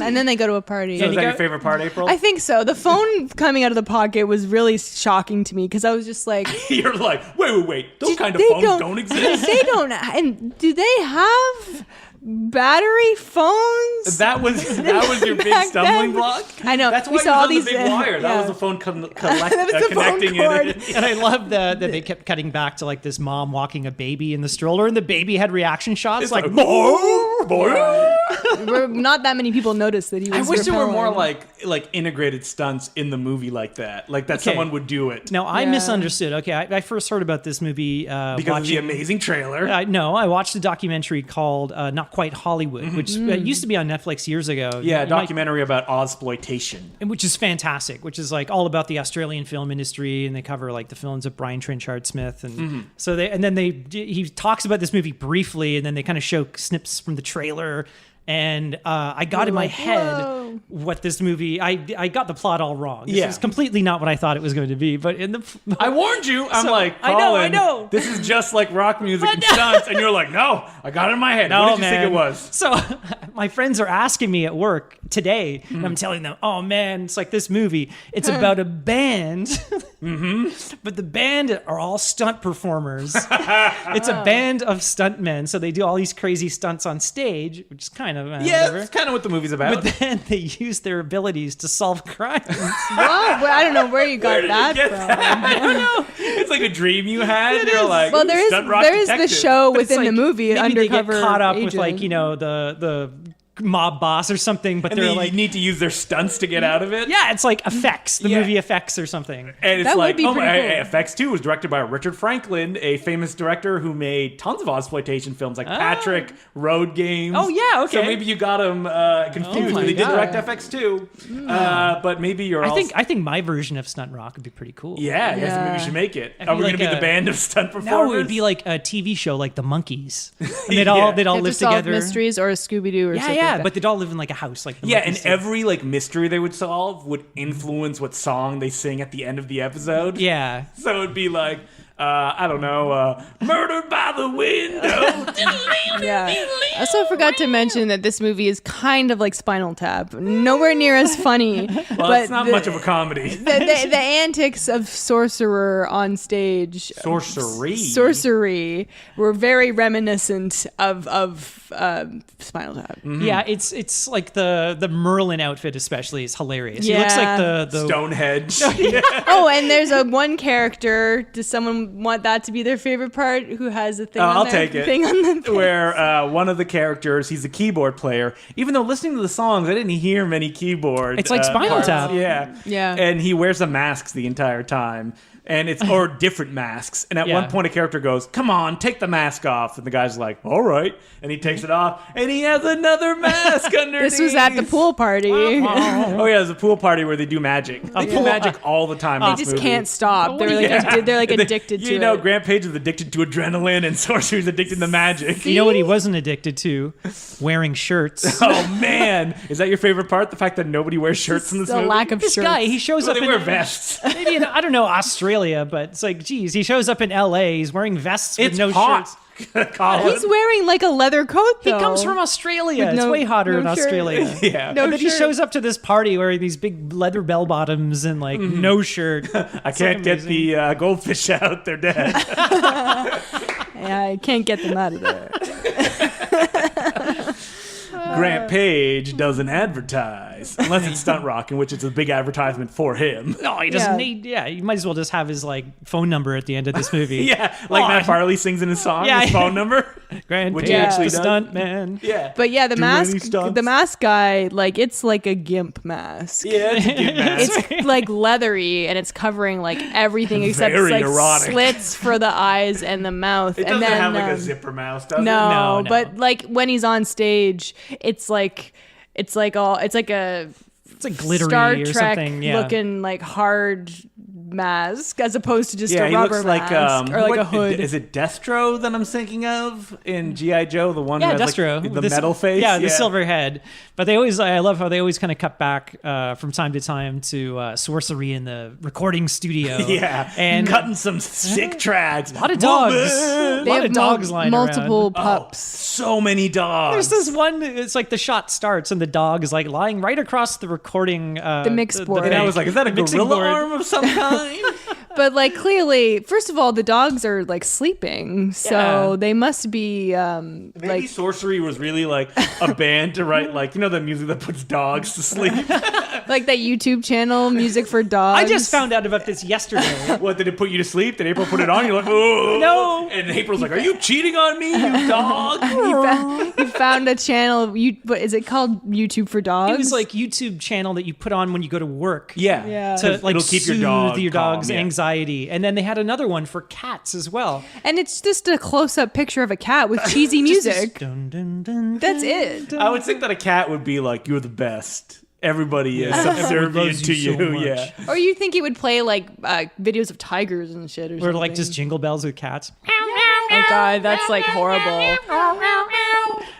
And then they go to a party. So is you that go- your favorite part, April? I think so. The phone coming out of the pocket was really shocking to me because I was just like, You're like, wait. Those kind of they phones don't exist. They don't. And do they have battery phones? That was your big Back stumbling then. block. I know. That's why We he saw was all on these, the big wire. That yeah. was the phone That was the phone connecting cord. it. And I love that they kept cutting back to like this mom walking a baby in the stroller, and the baby had reaction shots It's like, like, boy. Not that many people noticed that he I was. wish there were more repelling. like integrated stunts in the movie like that. Like that Okay. someone would do it. Now, I Yeah. misunderstood. Okay, I first heard about this movie Because of the watching. amazing trailer. No, I watched a documentary called Not Quite Hollywood, which used to be on Netflix years ago. Yeah, a You might- documentary about Ozploitation. which is fantastic, which is like all about the Australian film industry, and they cover like the films of Brian Trenchard Smith, and he talks about this movie briefly, and then they kind of show snips from the trailer. And I got in my head what this movie. I got the plot all wrong. This is completely not what I thought it was going to be. But in the I warned you. I'm like, I Colin, know. This is just like rock music and stunts, and you're like, no, I got it in my head. No, what did you man. think it was? So my friends are asking me at work today, and I'm telling them, oh man, it's like this movie. It's about a band, but the band are all stunt performers. It's a band of stuntmen, so they do all these crazy stunts on stage, which is kind of whatever. That's kind of what the movie's about. But then they use their abilities to solve crimes. Well, I don't know where you got that from. I don't know. It's like a dream you had. You're like, Well, there Stunt Rock is the detective. show But it's within like, the movie, maybe undercover they get caught up agent. with like, the mob boss or something, but And they're they like, need to use their stunts to get out of it. yeah, it's like effects, the Yeah. movie effects or something. And it's That would like, be pretty cool. Effects 2 was directed by Richard Franklin, a famous director who made tons of exploitation films like Patrick, Road Games. Oh, yeah, okay. So maybe you got them confused. my They did direct God. FX 2, but maybe you're I think my version of Stunt Rock would be pretty cool. Yeah, so maybe Yeah. we should make it. It'd Are be we like going to be the a- band of stunt performers? No, it would be like a TV show like The Monkeys. And they'd Yeah. all You have live to solve together. mysteries or a Scooby-Doo or Yeah, something yeah, like that. but they'd all live in like a house like the Yeah, Monkeys and did. every like mystery they would solve would influence what song they sing at the end of the episode. Yeah. So it'd be like, I don't know, murdered by the window. Yeah. I also forgot to mention that this movie is kind of like Spinal Tap. Nowhere near as funny. Well, but it's not the, much of a comedy. the antics of Sorcerer on stage. Sorcery were very reminiscent of Spinal Tap. Yeah, it's like the Merlin outfit especially is hilarious. He looks like the Stonehenge. Oh, and there's a one character. Does someone want that to be their favorite part? Who has a thing? On I'll their take it. Thing on the Where one of the characters, he's a keyboard player. Even though listening to the songs, I didn't hear many keyboard. It's like Spinal parts. Tap. Yeah, Yeah. And he wears the masks the entire time. And it's or different masks. And at Yeah. one point, a character goes, "Come on, take the mask off." And the guy's like, "All right." And he takes it off, and he has another mask underneath. This was at the pool party. Oh yeah, there's a pool party where they do magic. They do magic all the time. in They this just movie. can't stop. They're like they're like addicted to You know, it. Grant Page is addicted to adrenaline, and Sorcery's addicted to magic. You know what he wasn't addicted to? Wearing shirts. Oh man, is that your favorite part? The fact that nobody wears shirts in this the movie. lack of This shirts. guy, he shows Well, up they in wear vests. maybe in, I don't know, Australia, but it's like, geez, he shows up in LA, he's wearing vests with It's no hot. shirts. Colin. He's wearing like a leather coat He though. comes from Australia. With It's no- way hotter no in shirt. Australia. Yeah. No And then he shirt. shows up to this party wearing these big leather bell bottoms and like no shirt. I can't get the goldfish out. They're dead. Yeah, I can't get them out of there. Grant Page doesn't advertise unless it's Stunt Rock, in which it's a big advertisement for him. No, he doesn't Yeah. need. Yeah, you might as well just have his like phone number at the end of this movie. Yeah, like Oh, Matt Farley sings in his song, Yeah. his phone number. Grant Which Page, he Yeah. actually the does. stunt man. Yeah, But yeah, Do any stunts? the mask guy, like it's like a gimp mask. yeah, it's a good mask. It's like leathery and it's covering like everything except Very like erotic. slits for the eyes and the mouth. It and doesn't then have like a zipper mouse, does it? no, No. but like when he's on stage, it's like a It's like glittery Star or Trek something. Yeah. looking like hard mask as opposed to just Yeah, a he rubber looks like mask or like what- a hood. Is it Destro that I'm thinking of in G.I. Joe? The one Yeah, who has Destro. like, the This- metal face. Yeah, the silver head. But they always, I love how they always kind of cut back from time to time to sorcery in the recording studio. Yeah, And cutting some sick tracks. a lot of dogs. Woman! A lot of dogs lying multiple around. pups. So many dogs. There's this one, it's like the shot starts and the dog is like lying right across the recording. The mix board. And I was like, is that a mixing gorilla board. arm of some kind? But like clearly, first of all, the dogs are like sleeping, so Yeah. they must be Maybe like Sorcery was really like a band to write, like, you know, the music that puts dogs to sleep. like that YouTube channel, music for dogs. I just found out about this yesterday. What, did it put you to sleep? Did April put it on? You're like, oh No. And April's like, are you cheating on me, you dog? you found a channel. What is it called? YouTube for dogs. It was like YouTube channel that you put on when you go to work. Yeah. Yeah. To like It'll keep your soothe dog your calm, dog's yeah. anxiety. And then they had another one for cats as well. and it's just a close-up picture of a cat with cheesy music. Dun, dun, dun, That's dun, it. dun. I would think that a cat would be like, you're the best. Everybody is subservient loves to you you. so much. Yeah. Or you think it would play like videos of tigers and shit, or Or something. like just jingle bells with cats. Oh god, that's like horrible.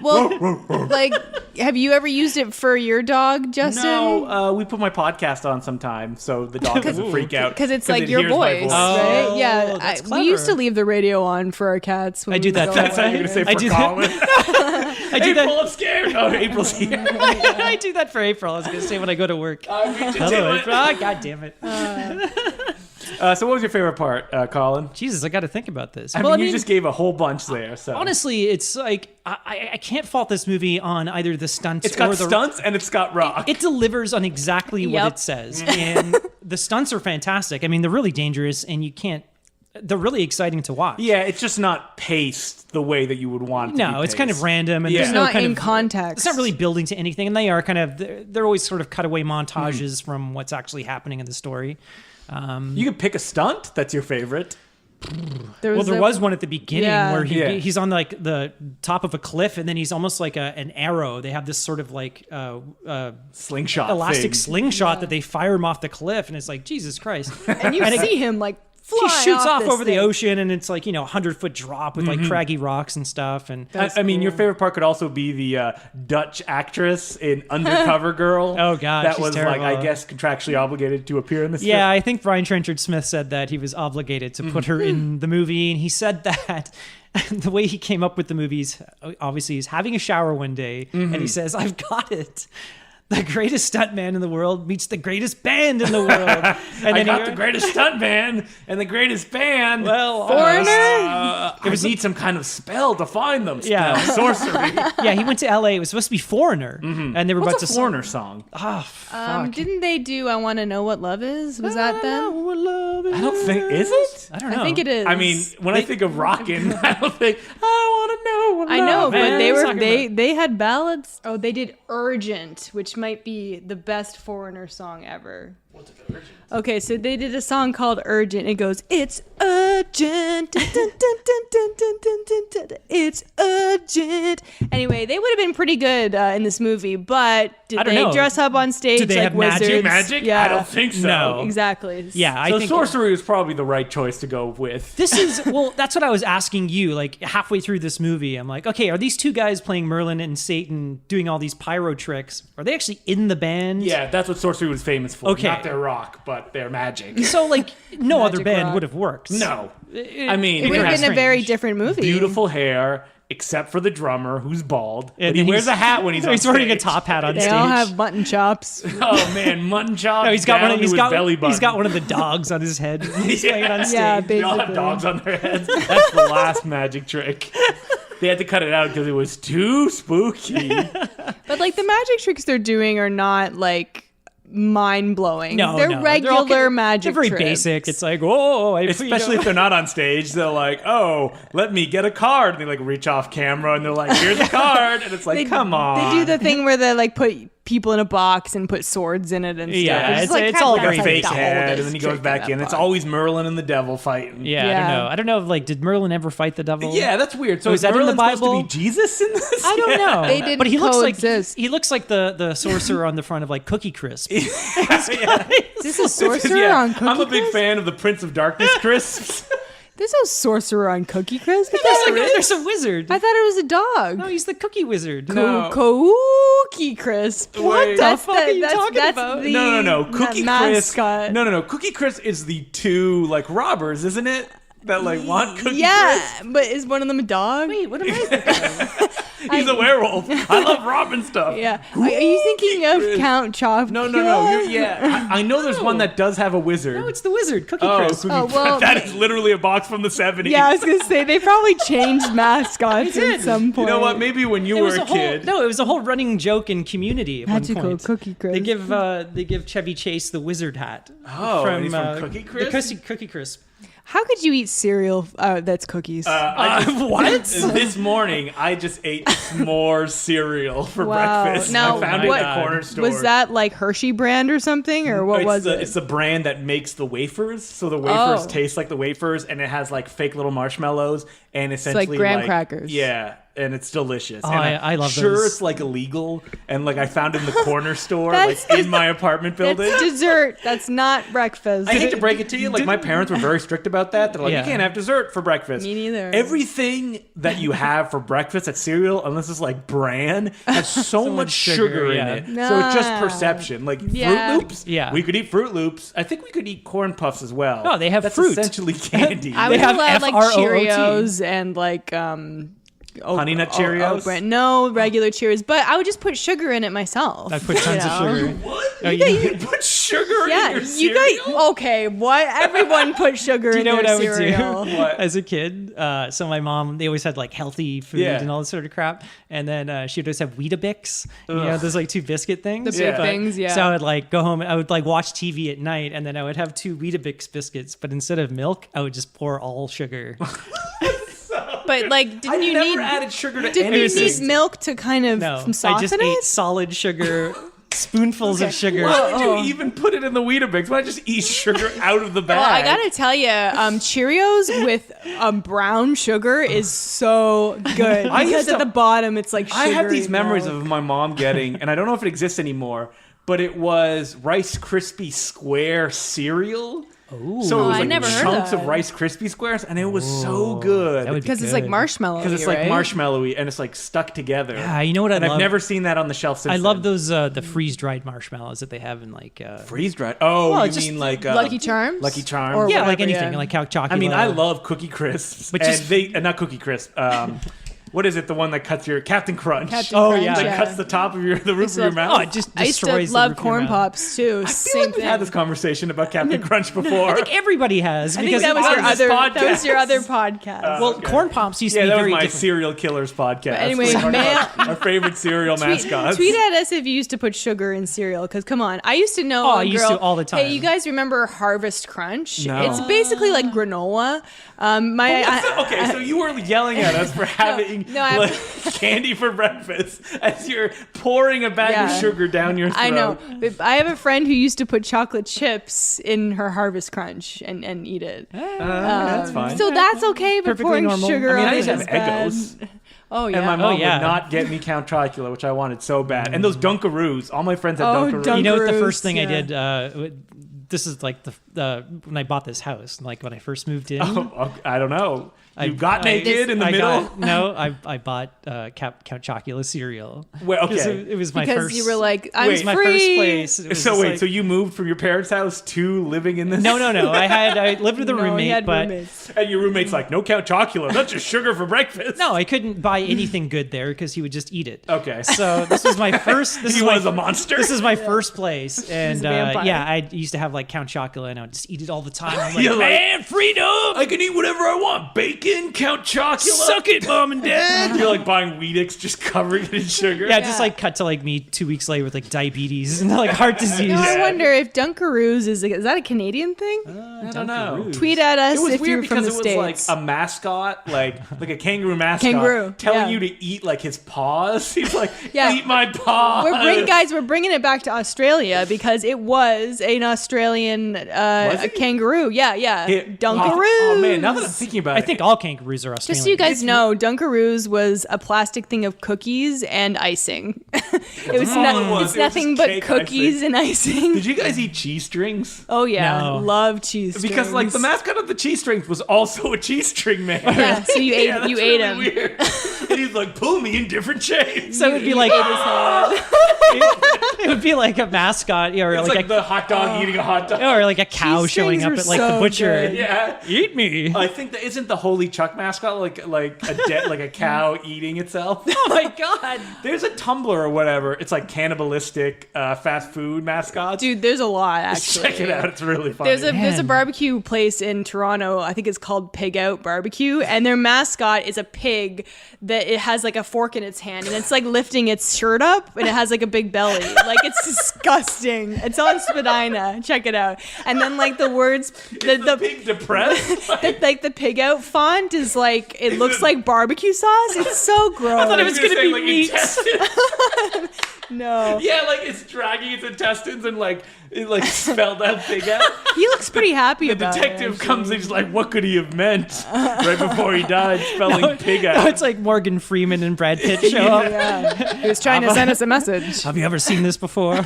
Well, like, have you ever used it for your dog, Justin? No, we put my podcast on sometime, so the dog doesn't freak out. Because it's like it your hears my voice, Oh, right? Yeah, that's we used to clever. leave the radio on for our cats. When I do we that. go That's That's how away. you're going to say I for do that. Colin. I do April, that. I'm scared. Oh, April's here. I do that for April. I was going to say when I go to work. Hello, April. Ah, God damn it. So what was your favorite part, Colin? Jesus, I got to think about this. I mean, you just gave a whole bunch there. So honestly, it's like I can't fault this movie on either the stunts it's got or the stunts and it's got rock. It delivers on exactly what Yep. it says, and the stunts are fantastic. I mean, they're really dangerous, and you can't. They're really exciting to watch. Yeah, it's just not paced the way that you would want it to be No, it's kind of paced. random, and Yeah. there's It's no Not kind in of context. It's not really building to anything, and they are kind of they're always sort of cutaway montages from what's actually happening in the story. You could pick a stunt that's your favorite. Well, there was one at the beginning Yeah. where Yeah. he's on like the top of a cliff, and then he's almost like an arrow. They have this sort of like Slingshot elastic thing. slingshot that they fire him off the cliff, and it's like Jesus Christ. and you see him like He fly shoots off this over the thing. ocean, and it's like 100-foot drop with like craggy rocks and stuff. And I mean, your favorite part could also be the Dutch actress in Undercover Girl. Oh, God, that she's was terrible. like I guess contractually obligated to appear in this. yeah, I think Brian Trenchard Smith said that he was obligated to put her in the movie, and he said that the way he came up with the movies, obviously, he's having a shower one day, and he says, "I've got it." The greatest stuntman in the world meets the greatest band in the world. And I then got he- the greatest stuntman and the greatest band. Well, Foreigner? I need some kind of spell to find them. Yeah. Spell, sorcery. yeah, he went to LA. It was supposed to be Foreigner, and they were What's about a to Foreigner song? Didn't they do I Want to Know What Love Is? Was that them? I don't think is it. I don't know. I think it is. I mean, when I think of rockin', I don't think I want to know what I know, love but is. they What are were you they talking they had ballads. Oh, they did Urgent, which might be the best Foreigner song ever. What's Urgent? Okay, so they did a song called Urgent. It goes, "It's urgent. Dun, dun, dun, dun, dun, dun, dun, dun, dun. It's urgent." Anyway, they would have been pretty good in this movie, but did I don't they know. dress up on stage Did they like have magic? wizards? Magic? I don't think so. No. Exactly. Yeah, I So think sorcery is probably the right choice to go with. this is well. That's what I was asking you. Like halfway through this movie, I'm like, okay, are these two guys playing Merlin and Satan doing all these pyro tricks? Are they actually in the band? Yeah, that's what sorcery was famous for. Okay. Not their rock, but their magic. So like, no other Magic band rock. would have worked. No. I mean, It would have That's been a very strange. different movie. beautiful hair, except for the drummer who's bald. And But he then wears he's- a hat when he's on He's wearing a stage. top hat on They stage. all have mutton chops. Oh man, mutton chop. No, he's got down one. to He's his got belly button. he's got one of the dogs on his head. He's playing it on stage. Yeah, They all have basically. dogs on their heads. That's the last magic trick. They had to cut it out because it was too spooky. But like the magic tricks they're doing are not like mind blowing. No, they're no. regular all kind of- magic. They're very tricks. basic. It's like, whoa, Especially if they're not on stage, they're like, "Oh, let me get a card," and they like reach off camera and they're like, "Here's a card," and it's like, "Come on." They do the thing where they like put people in a box and put swords in it and stuff. Yeah, just it's all like very a fake the head, and oldest then he goes trick in back that in. It's box. always Merlin and the devil fighting. Yeah, I Yeah. don't know. I don't know. Like, did Merlin ever fight the devil? Yeah, that's weird. So is that in the Merlin supposed Bible? to be Jesus in this? I don't know. They didn't but he looks coexist. like he looks like the sorcerer on the front of like Cookie Crisp. This is sorcerer Yeah, on Cookie I'm a big Crisp? fan of the Prince of Darkness crisps. There's no sorcerer on Cookie Crisp. There's a wizard. I thought it was a dog. No, he's the cookie wizard. No. Cookie Crisp. Wait. the fuck are you talking that's about? The No. Cookie Crisp. mascot. No. Cookie Crisp is the two like robbers, isn't it? That like want Cookie Yeah, Crisp. but is one of them a dog? Wait, what am I? He's a werewolf. I love robbing stuff. Yeah. Are you thinking of Crisp. Count Chocula? No. I know there's one that does have a wizard. No, it's the wizard, Cookie Oh, Crisp. Cookie Oh, well, that is literally a box from the 70s. Yeah, I was gonna say they probably changed mascots at some You point. know what? Maybe when you It were was a kid. it was a whole running joke in Community at Magical one point. Cookie Crisp. They give Chevy Chase the wizard hat. Oh, and he's from Cookie Crisp? The Cookie Crisp. How could you eat cereal that's cookies? What? This morning, I just ate s'mores cereal for Wow. breakfast. Now, I found it what- at the corner store. was that like Hershey brand or something, or what was it? It's the brand that makes the wafers. So the wafers Oh. taste like the wafers, and it has like fake little marshmallows, and essentially graham crackers. Yeah, and it's delicious. Oh, and I love sure, those. it's like illegal, and like I found it in the corner store, That's like in my apartment building. That's dessert. That's not breakfast. I hate to break it to you, like my parents were very strict about that. They're like, Yeah. you can't have dessert for breakfast. Me neither. Everything that you have for breakfast at cereal, unless it's like bran, has so much sugar in yeah. it. So it's just Nah. perception. Like Yeah. Fruit Loops, Yeah. we could eat Fruit Loops. I think we could eat Corn Puffs as well. No, they have That's fruit. essentially candy. I They would have allow like FROOT. Cheerios and like Honey Nut Cheerios? brand. No, regular Cheerios. But I would just put sugar in it myself. I put tons of sugar. What? Oh, You put sugar Yeah, in your you cereal? guys. Okay, what? Everyone put sugar Do you in know their what I would cereal. do What? as a kid? So my mom, they always had like healthy food Yeah. and all this sort of crap. And then she would always have Weetabix. You know, Ugh. those like 2 biscuit things. The big Yeah. things, yeah. So I would like go home. I would like watch TV at night, and then I would have 2 Weetabix biscuits. But instead of milk, I would just pour all sugar. But like, I didn't you never need? added sugar to Didn't you anything. need milk to kind of No, soften I just it? ate solid sugar, spoonfuls of sugar. Why would Oh. you even put it in the Weetabix? Why not just eat sugar out of the bag? Well, I gotta tell you, Cheerios with brown sugar is so good I used because to- at the bottom it's like. I have these sugary memories milk. of my mom getting, and I don't know if it exists anymore, but it was Rice Krispie Square cereal. Ooh. So it was I like never heard chunks that. of Rice Krispie Squares, and it was so good. That would be because it's like good. marshmallow. Because it's like right? marshmallowy and it's like stuck together. Yeah, you know what I and love? I've never seen that on the shelf since. I love then. those the freeze dried marshmallows that they have in like. freeze dried. Oh, Well, you just mean like Lucky Charms. Lucky Charms. Or Yeah, like whatever, anything, yeah. like Count Chocula. I mean, I love Cookie Crisps, But and just- they not Cookie Crisp. What is it? The one that cuts your Captain Crunch. Captain Oh, Crunch, yeah. That cuts the top of the roof of your love- mouth. Oh, it just I used to destroys the love roof of your corn mouth. pops too. I feel Same like we've thing. had this conversation about Captain Crunch before. I think everybody has I think because that was it's your on this other. That was your podcast. other podcast. well, okay. corn pops used Yeah, to be that was very my different. Serial Killers podcast. But anyway, We talked mail- about our favorite cereal mascots. Tweet at us if you used to put sugar in cereal. Because come on, I used to know. Oh, a I used girl- to all the time. Hey, you guys remember Harvest Crunch? No. It's basically like granola. Okay, so you were yelling at us for having no, I- like, candy for breakfast as you're pouring a bag of Yeah. sugar down your throat. I know. But I have a friend who used to put chocolate chips in her Harvest Crunch and eat it. That's fine. So that's okay, but Perfectly pouring normal. sugar I mean, on I it used to is have bad. Eggos. Oh yeah. And my mom yeah. would not get me Count Chocula, which I wanted so bad. And those Dunkaroos. All my friends had Oh, Dunkaroos. You know what the Dunkaroos, first thing I yeah. did? This is like the when I bought this house, like when I first moved in. Oh, I don't know. You got naked in the I middle? no, I bought Count Chocula cereal. Well, 'Cause okay. it was my because first. you were like, I'm it was my free. first place. It was So just wait, like- so you moved from your parents' house to living in this? no. I lived with a No, he roommate, had but roommates. And your roommate's like, no Count Chocula. That's just sugar for breakfast. no, I couldn't buy anything good there because he would just eat it. Okay. So this was my first. This He is was my, a monster. This is my first place, and a vampire. yeah, I used to have like Count Chocula, and I would just eat it all the time. I'm like, You're like, man, freedom! I can eat whatever I want. Bacon, Count Chocula. Suck it, mom and dad. You're like buying Weedix, just covering it in sugar. Yeah, just like cut to like me 2 weeks later with like diabetes and like heart disease. No, I wonder if Dunkaroos is that a Canadian thing? I don't know. Tweet at us It was if weird you're from because the it was States. like a mascot, like a kangaroo mascot, Kangaroo, telling yeah. you to eat like his paws. He's like, Yeah. eat my paws. We're bringing it back to Australia because it was an Australian it? kangaroo. Yeah. Dunkaroos. Oh man, now that I'm thinking about I it, think all kangaroos are Australian. Just so you guys know, Dunkaroos was a plastic thing of cookies and icing. it was, all not, it was. it's It was nothing just but cake cookies icing. and icing. did you guys eat cheese strings? Oh yeah, No. love cheese. Because like the strings. mascot of the cheese strings was also a cheese string man. Yeah, so you ate Yeah, that's you ate really him. Weird. And he's like, pull me in different shapes. So it would be like Ate his head. it would be like a mascot, or It's like, like a the hot dog eating a hot dog. or like a cow Cheese showing up strings at like are the so butcher. good. Yeah. Eat me. I think that isn't the Holy Chuck mascot like like a cow eating itself. Oh my god. There's a Tumblr or whatever. It's like cannibalistic fast food mascots. Dude, there's a lot Just actually. check it out. It's really funny. There's a Man. barbecue place in Toronto. I think it's called Pig Out Barbecue, and their mascot is a pig that it has like a fork in its hand, and it's like lifting its shirt up, and it has like a big belly. Like it's disgusting. It's on Spadina. Check it out. And then like the words, the pig depressed. like the Pig Out font is like it looks like barbecue sauce. It's so gross. I thought it was gonna be like meat. intestines. No. Yeah, like it's dragging its intestines and like It like spelled out pig out. He looks pretty happy The about detective it. comes in, he's like, what could he have meant? Right before he died, spelling pig out. No, it's like Morgan Freeman and Brad Pitt show up. Yeah. He was trying to send us a message. Have you ever seen this before?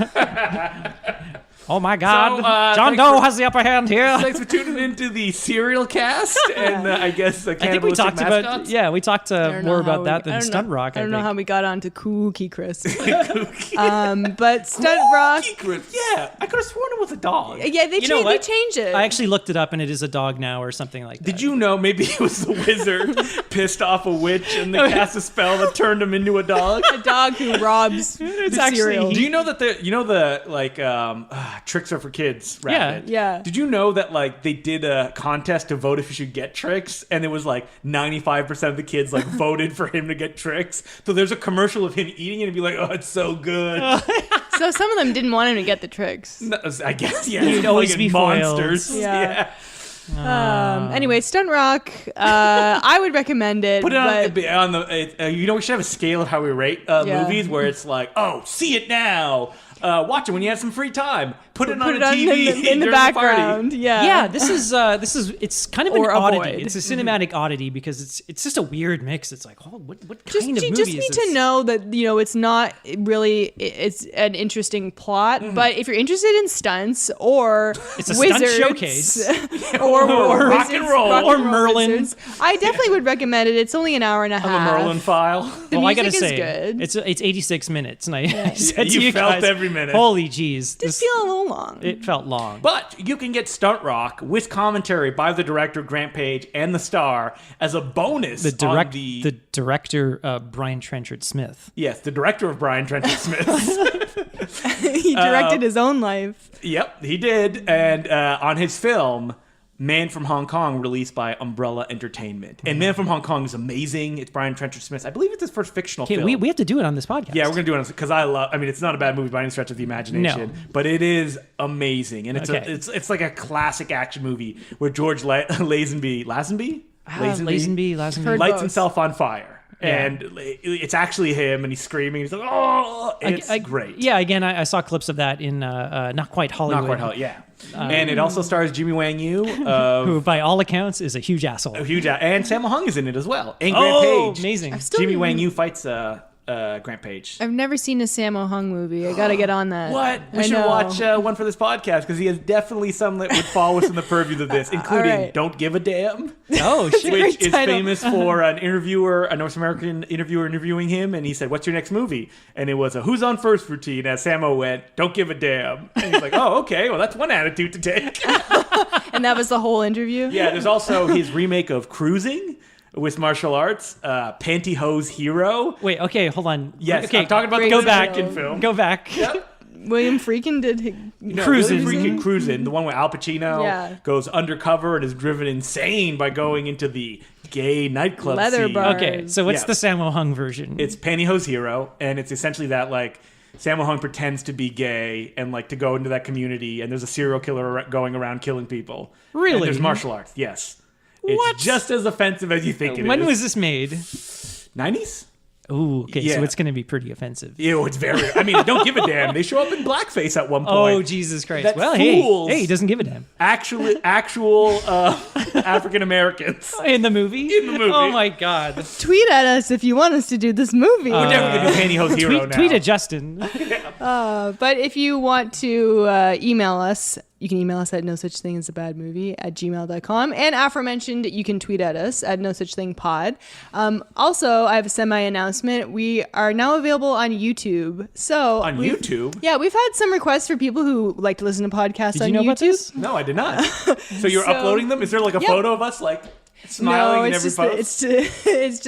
Oh my God! So, John thanks Doe for- has the upper hand here. Thanks for tuning into the Serial Cast, and I guess the I think we cannibalistic talked mascots. about we talked more about that than Stunt Rock. I don't know how we got on to Cookie Crisp. Cookie. But Stunt Rock. Crisp. Yeah, I could have sworn it was a dog. Yeah, they know they what? changed it. I actually looked it up and it is a dog now or something like that. Did you know maybe it was the wizard pissed off a witch and they cast a spell that turned him into a dog? A dog who robs It's the actually- cereal. Do you know that the like tricks are for kids rabbit? Yeah. Did you know that like they did a contest to vote if you should get tricks, and it was like 95% of the kids like voted for him to get tricks. So there's a commercial of him eating it and be like, oh, it's so good. So some of them didn't want him to get the tricks. No, I guess yeah. He'd it's always fucking be foiled. monsters. Yeah. Anyway, Stunt Rock. I would recommend it. Put it but on the. We should have a scale of how we rate movies where it's like, oh, see it now. Watch it when you have some free time. Put it on the TV in the during background. party. Yeah. This is it's kind of Or an oddity. avoid. It's a cinematic oddity because it's just a weird mix. It's like, oh, what Just, kind of you movie just is need this? to know that it's not really it's an interesting plot, but if you're interested in stunts or It's a stunt wizards, showcase. Or rock wizards, and roll. rock Or and roll Merlin. wizards, I definitely would recommend it. It's only an hour and a The half. Merlin file. The Well, I music gotta say, is good. it's 86 minutes, and I said to You you felt guys, every minute. Holy jeez, Just feel a little long. it felt long. But you can get Stunt Rock with commentary by the director Grant Page and the star as a bonus. the on the director Brian Trenchard Smith. Yes, the director of Brian Trenchard Smith. He directed his own life. Yep, he did. And on his film, Man from Hong Kong, released by Umbrella Entertainment. And Man from Hong Kong is amazing. It's Brian Trenchard Smith. I believe it's his first fictional Okay, film. we have to do it on this podcast. Yeah, we're gonna do it because it's not a bad movie by any stretch of the imagination, No. but it is amazing, and it's like a classic action movie where George Lazenby Lazenby. Heard lights both. himself on fire, Yeah. and it's actually him, and he's screaming. He's like, "Oh!" It's great. Yeah, again, I saw clips of that in Not Quite Hollywood. Not quite hell, yeah. And it also stars Jimmy Wang Yu, of Who, by all accounts, is a huge asshole. and Sammo Hung is in it as well, and Grant Oh, Page. amazing. Jimmy Wang Yu fights Grant Page. I've never seen a Sammo Hung movie. I gotta get on that. What? We I should know. watch one for this podcast because he has definitely some that would fall within the purview of this, including right. Don't Give a Damn, Oh, shit. which great is title. famous for a North American interviewer interviewing him, and he said, "What's your next movie?" And it was a Who's on First routine, as Sammo went, "Don't give a damn." And he's like, "Oh, okay, well, that's one attitude to take." And that was the whole interview. Yeah, there's also his remake of Cruising with martial arts, Pantyhose Hero. Wait, okay, hold on. Yes, okay, I'm talking about the Great William film. Friedkin film. Go back. William Friedkin did. No, Cruisin'. William Friedkin Cruisin', the one where Al Pacino Yeah. goes undercover and is driven insane by going into the gay nightclub Leather scene. bar. Okay, so what's Yeah. the Sammo Hung version? It's Pantyhose Hero, and it's essentially that like Sammo Hung pretends to be gay and like to go into that community, and there's a serial killer going around killing people. Really? And there's martial arts. Yes. It's What? just as offensive as you think it is. When was this made? 90s? Ooh, okay, Yeah. So it's going to be pretty offensive. Ew, it's very. I mean, don't give a damn. They show up in blackface at one point. Oh, Jesus Christ. That Well, fools. hey, he doesn't give a damn. Actual African Americans. In the movie? In the movie. Oh, my God. Tweet at us if you want us to do this movie. We're definitely gonna do Pantyhose Hero now. Tweet at Justin. But if you want to email us, you can email us at no such thing as a bad movie at gmail.com. And aforementioned, you can tweet at us at no such thing pod. Also, I have a semi-announcement. We are now available on YouTube. So On YouTube? Yeah, we've had some requests for people who like to listen to podcasts Did on you know YouTube. about this? No, I did not. So you're So- uploading them? Is there like a Yeah. photo of us like smiling No, in it's every just post? it's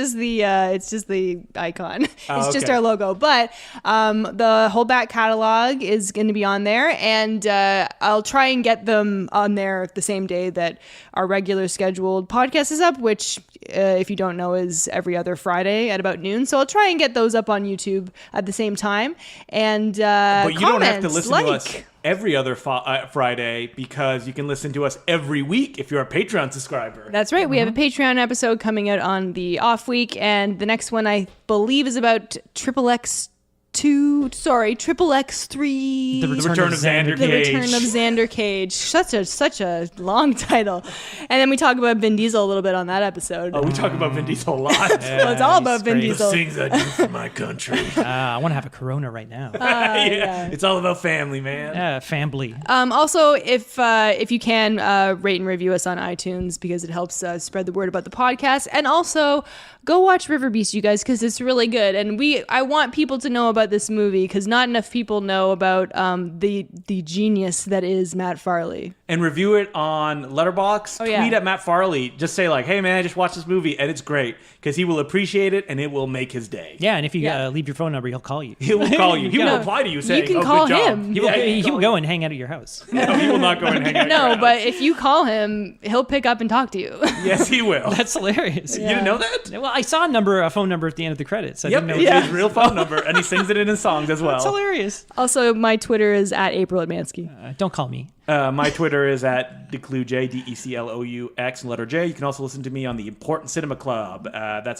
just the icon. Oh, It's just okay. our logo. But the whole back catalog is going to be on there, and I'll try and get them on there the same day that our regular scheduled podcast is up, which if you don't know is every other Friday at about noon. So I'll try and get those up on YouTube at the same time. And But you don't have to comments, listen to us every other Friday because you can listen to us every week if you're a Patreon subscriber. That's right. We have a Patreon episode coming out on the off week, and the next one I believe is about XXX XXX3. The Return of Xander The Cage. Return of Xander Cage. Such a long title. And then we talk about Vin Diesel a little bit on that episode. Oh, we talk about Vin Diesel a lot. Well, it's all about Vin great. Diesel. Things I do for my country. I want to have a Corona right now. Yeah. It's all about family, man. Family. Also, if you can rate and review us on iTunes because it helps spread the word about the podcast, and also go watch Riverbeast, you guys, because it's really good. And I want people to know about this movie because not enough people know about the genius that is Matt Farley. And review it on Letterboxd. Oh, yeah. Tweet at Matt Farley. Just say like, "Hey man, I just watched this movie and it's great," because he will appreciate it and it will make his day. Yeah, and if you Yeah. Leave your phone number, he'll call you. He will call you. He will No. reply to you saying, You can "Oh, call good job." him. He will, Yeah, he will go and hang out at your house. No, he will not go and hang out. at your No, house. but if you call him, he'll pick up and talk to you. yes, he will. That's hilarious. You didn't know that? Well, I saw a phone number at the end of the credits. I Yep, didn't know it's it was his real phone number, and he sings it in his songs as well. That's hilarious. Also, my Twitter is at April Admansky. Don't call me. My Twitter is at DeClux, DECLOUX, and letter J. You can also listen to me on the Important Cinema Club. That's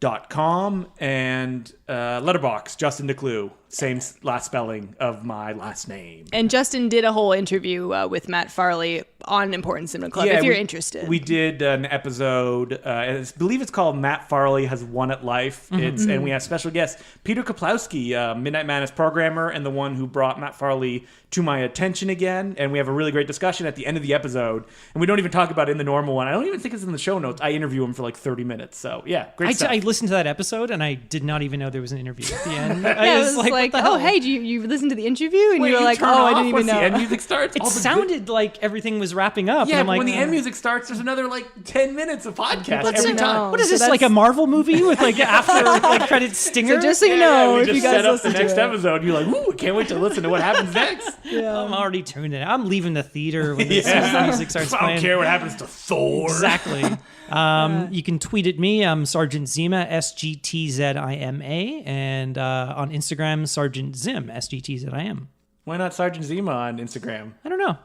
importantcinemaclub.com, and Letterboxd, Justin DeClux, same last spelling of my last name. And Justin did a whole interview with Matt Farley on Important Cinema Club, if you're interested. We did an episode, and I believe it's called Matt Farley Has Won at Life. And we have special guests, Peter Kaplowski, Midnight Madness programmer, and the one who brought Matt Farley to my attention again. And we have a really great discussion at the end of the episode. And we don't even talk about it in the normal one. I don't even think it's in the show notes. I interview him for like 30 minutes. So yeah, great stuff. I listened to that episode and I did not even know there was an interview at the end. yeah, it was like what the hell? oh, hey, you listened to the interview? And Wait, you were like, turn oh, I off didn't even once know. the end music starts? It All the good- sounded like everything was wrapping up. Yeah, and I'm but like, when the end music starts, there's another like 10 minutes of podcast What's every it time. now? what is So this, like a that's- Marvel movie with like after like credits stinger? So just so you Yeah, know, we if just you guys set up the listen to next it. episode. You're like, ooh, I can't wait to listen to what happens next. I'm already tuned in. I'm leaving the theater when this music starts I playing. don't care what happens to Thor. Exactly. You can tweet at me. I'm Sergeant Zima, SGTZIMA, and on Instagram, Sergeant Zim, SGTZIM. Why not Sergeant Zima on Instagram? I don't know.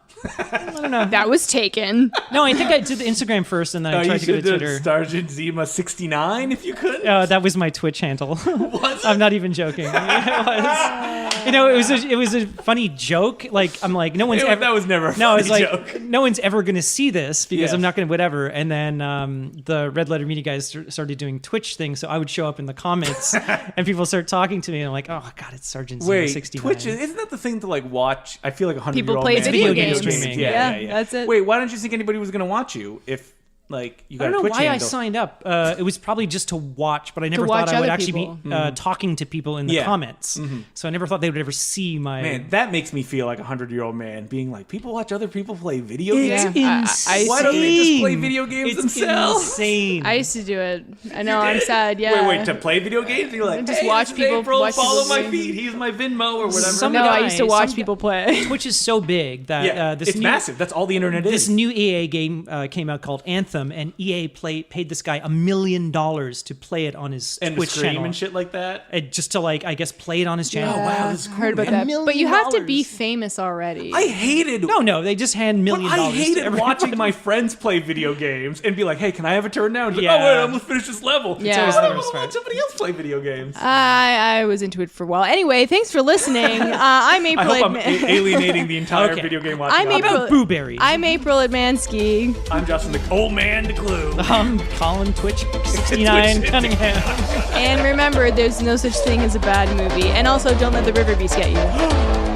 That was taken. No, I think I did the Instagram first, and then I you tried to go to should do Twitter. Sergeant Zima 69 if you could. That was my Twitch handle. Was I'm not even joking. It was. You know, it was a funny joke. Like I'm like, no one's ever. That was never a No, it's funny like joke. no one's ever going to see this because Yes. I'm not going to whatever. And then the Red Letter Media guys started doing Twitch things, so I would show up in the comments, and people start talking to me, and I'm like, oh god, it's Sergeant Zima Wait, 69. Twitch isn't that the thing to like watch? I feel like 100 People year old play man. video games. games. Yeah, that's it. Wait, why don't you think anybody was going to watch you if like you got I don't a know Twitch why I handle? signed up. It was probably just to watch, but I never watch thought I would other actually people. be talking to people in the Yeah. comments. So I never thought they would ever see my. Man, that makes me feel like a 100-year-old man being like, people watch other people play video It's games. I Why don't they just play video games It's themselves? insane. I used to do it. I know, I'm sad. Yeah. Wait, to play video games? You're like, Just hey, watch this is people- April, watch follow people my play. feed. Here's my Venmo or whatever. Some No, I used to guy- watch some people play. Twitch is so big that yeah, this it's new, massive. That's all the internet is. This new EA game came out called Anthem, and EA paid this guy $1 million to play it on his and Twitch the stream channel, and shit like that. And just to like I guess play it on his channel. Oh, wow, this is I cool, heard about man. that. But you have to be $1 million. famous already. I hated. No, they just hand $1 But million. I to hated everyone. watching my friends play video games and be like, "Hey, can I have a turn now?" And Yeah. like, "Oh wait, I'm gonna finish this level." Yeah. So always I the don't worst want to part. watch somebody else play video games. I was into it for a while. Anyway, thanks for listening. I'm I April. hope I'm alienating the entire Okay. video game watching. I'm audience. April. Boo berries. I'm April Admansky. I'm Justin, the old man, the clue. Colin Twitch 69 Twitch. Cunningham. And remember, there's no such thing as a bad movie. And also, don't let the Riverbeast get you.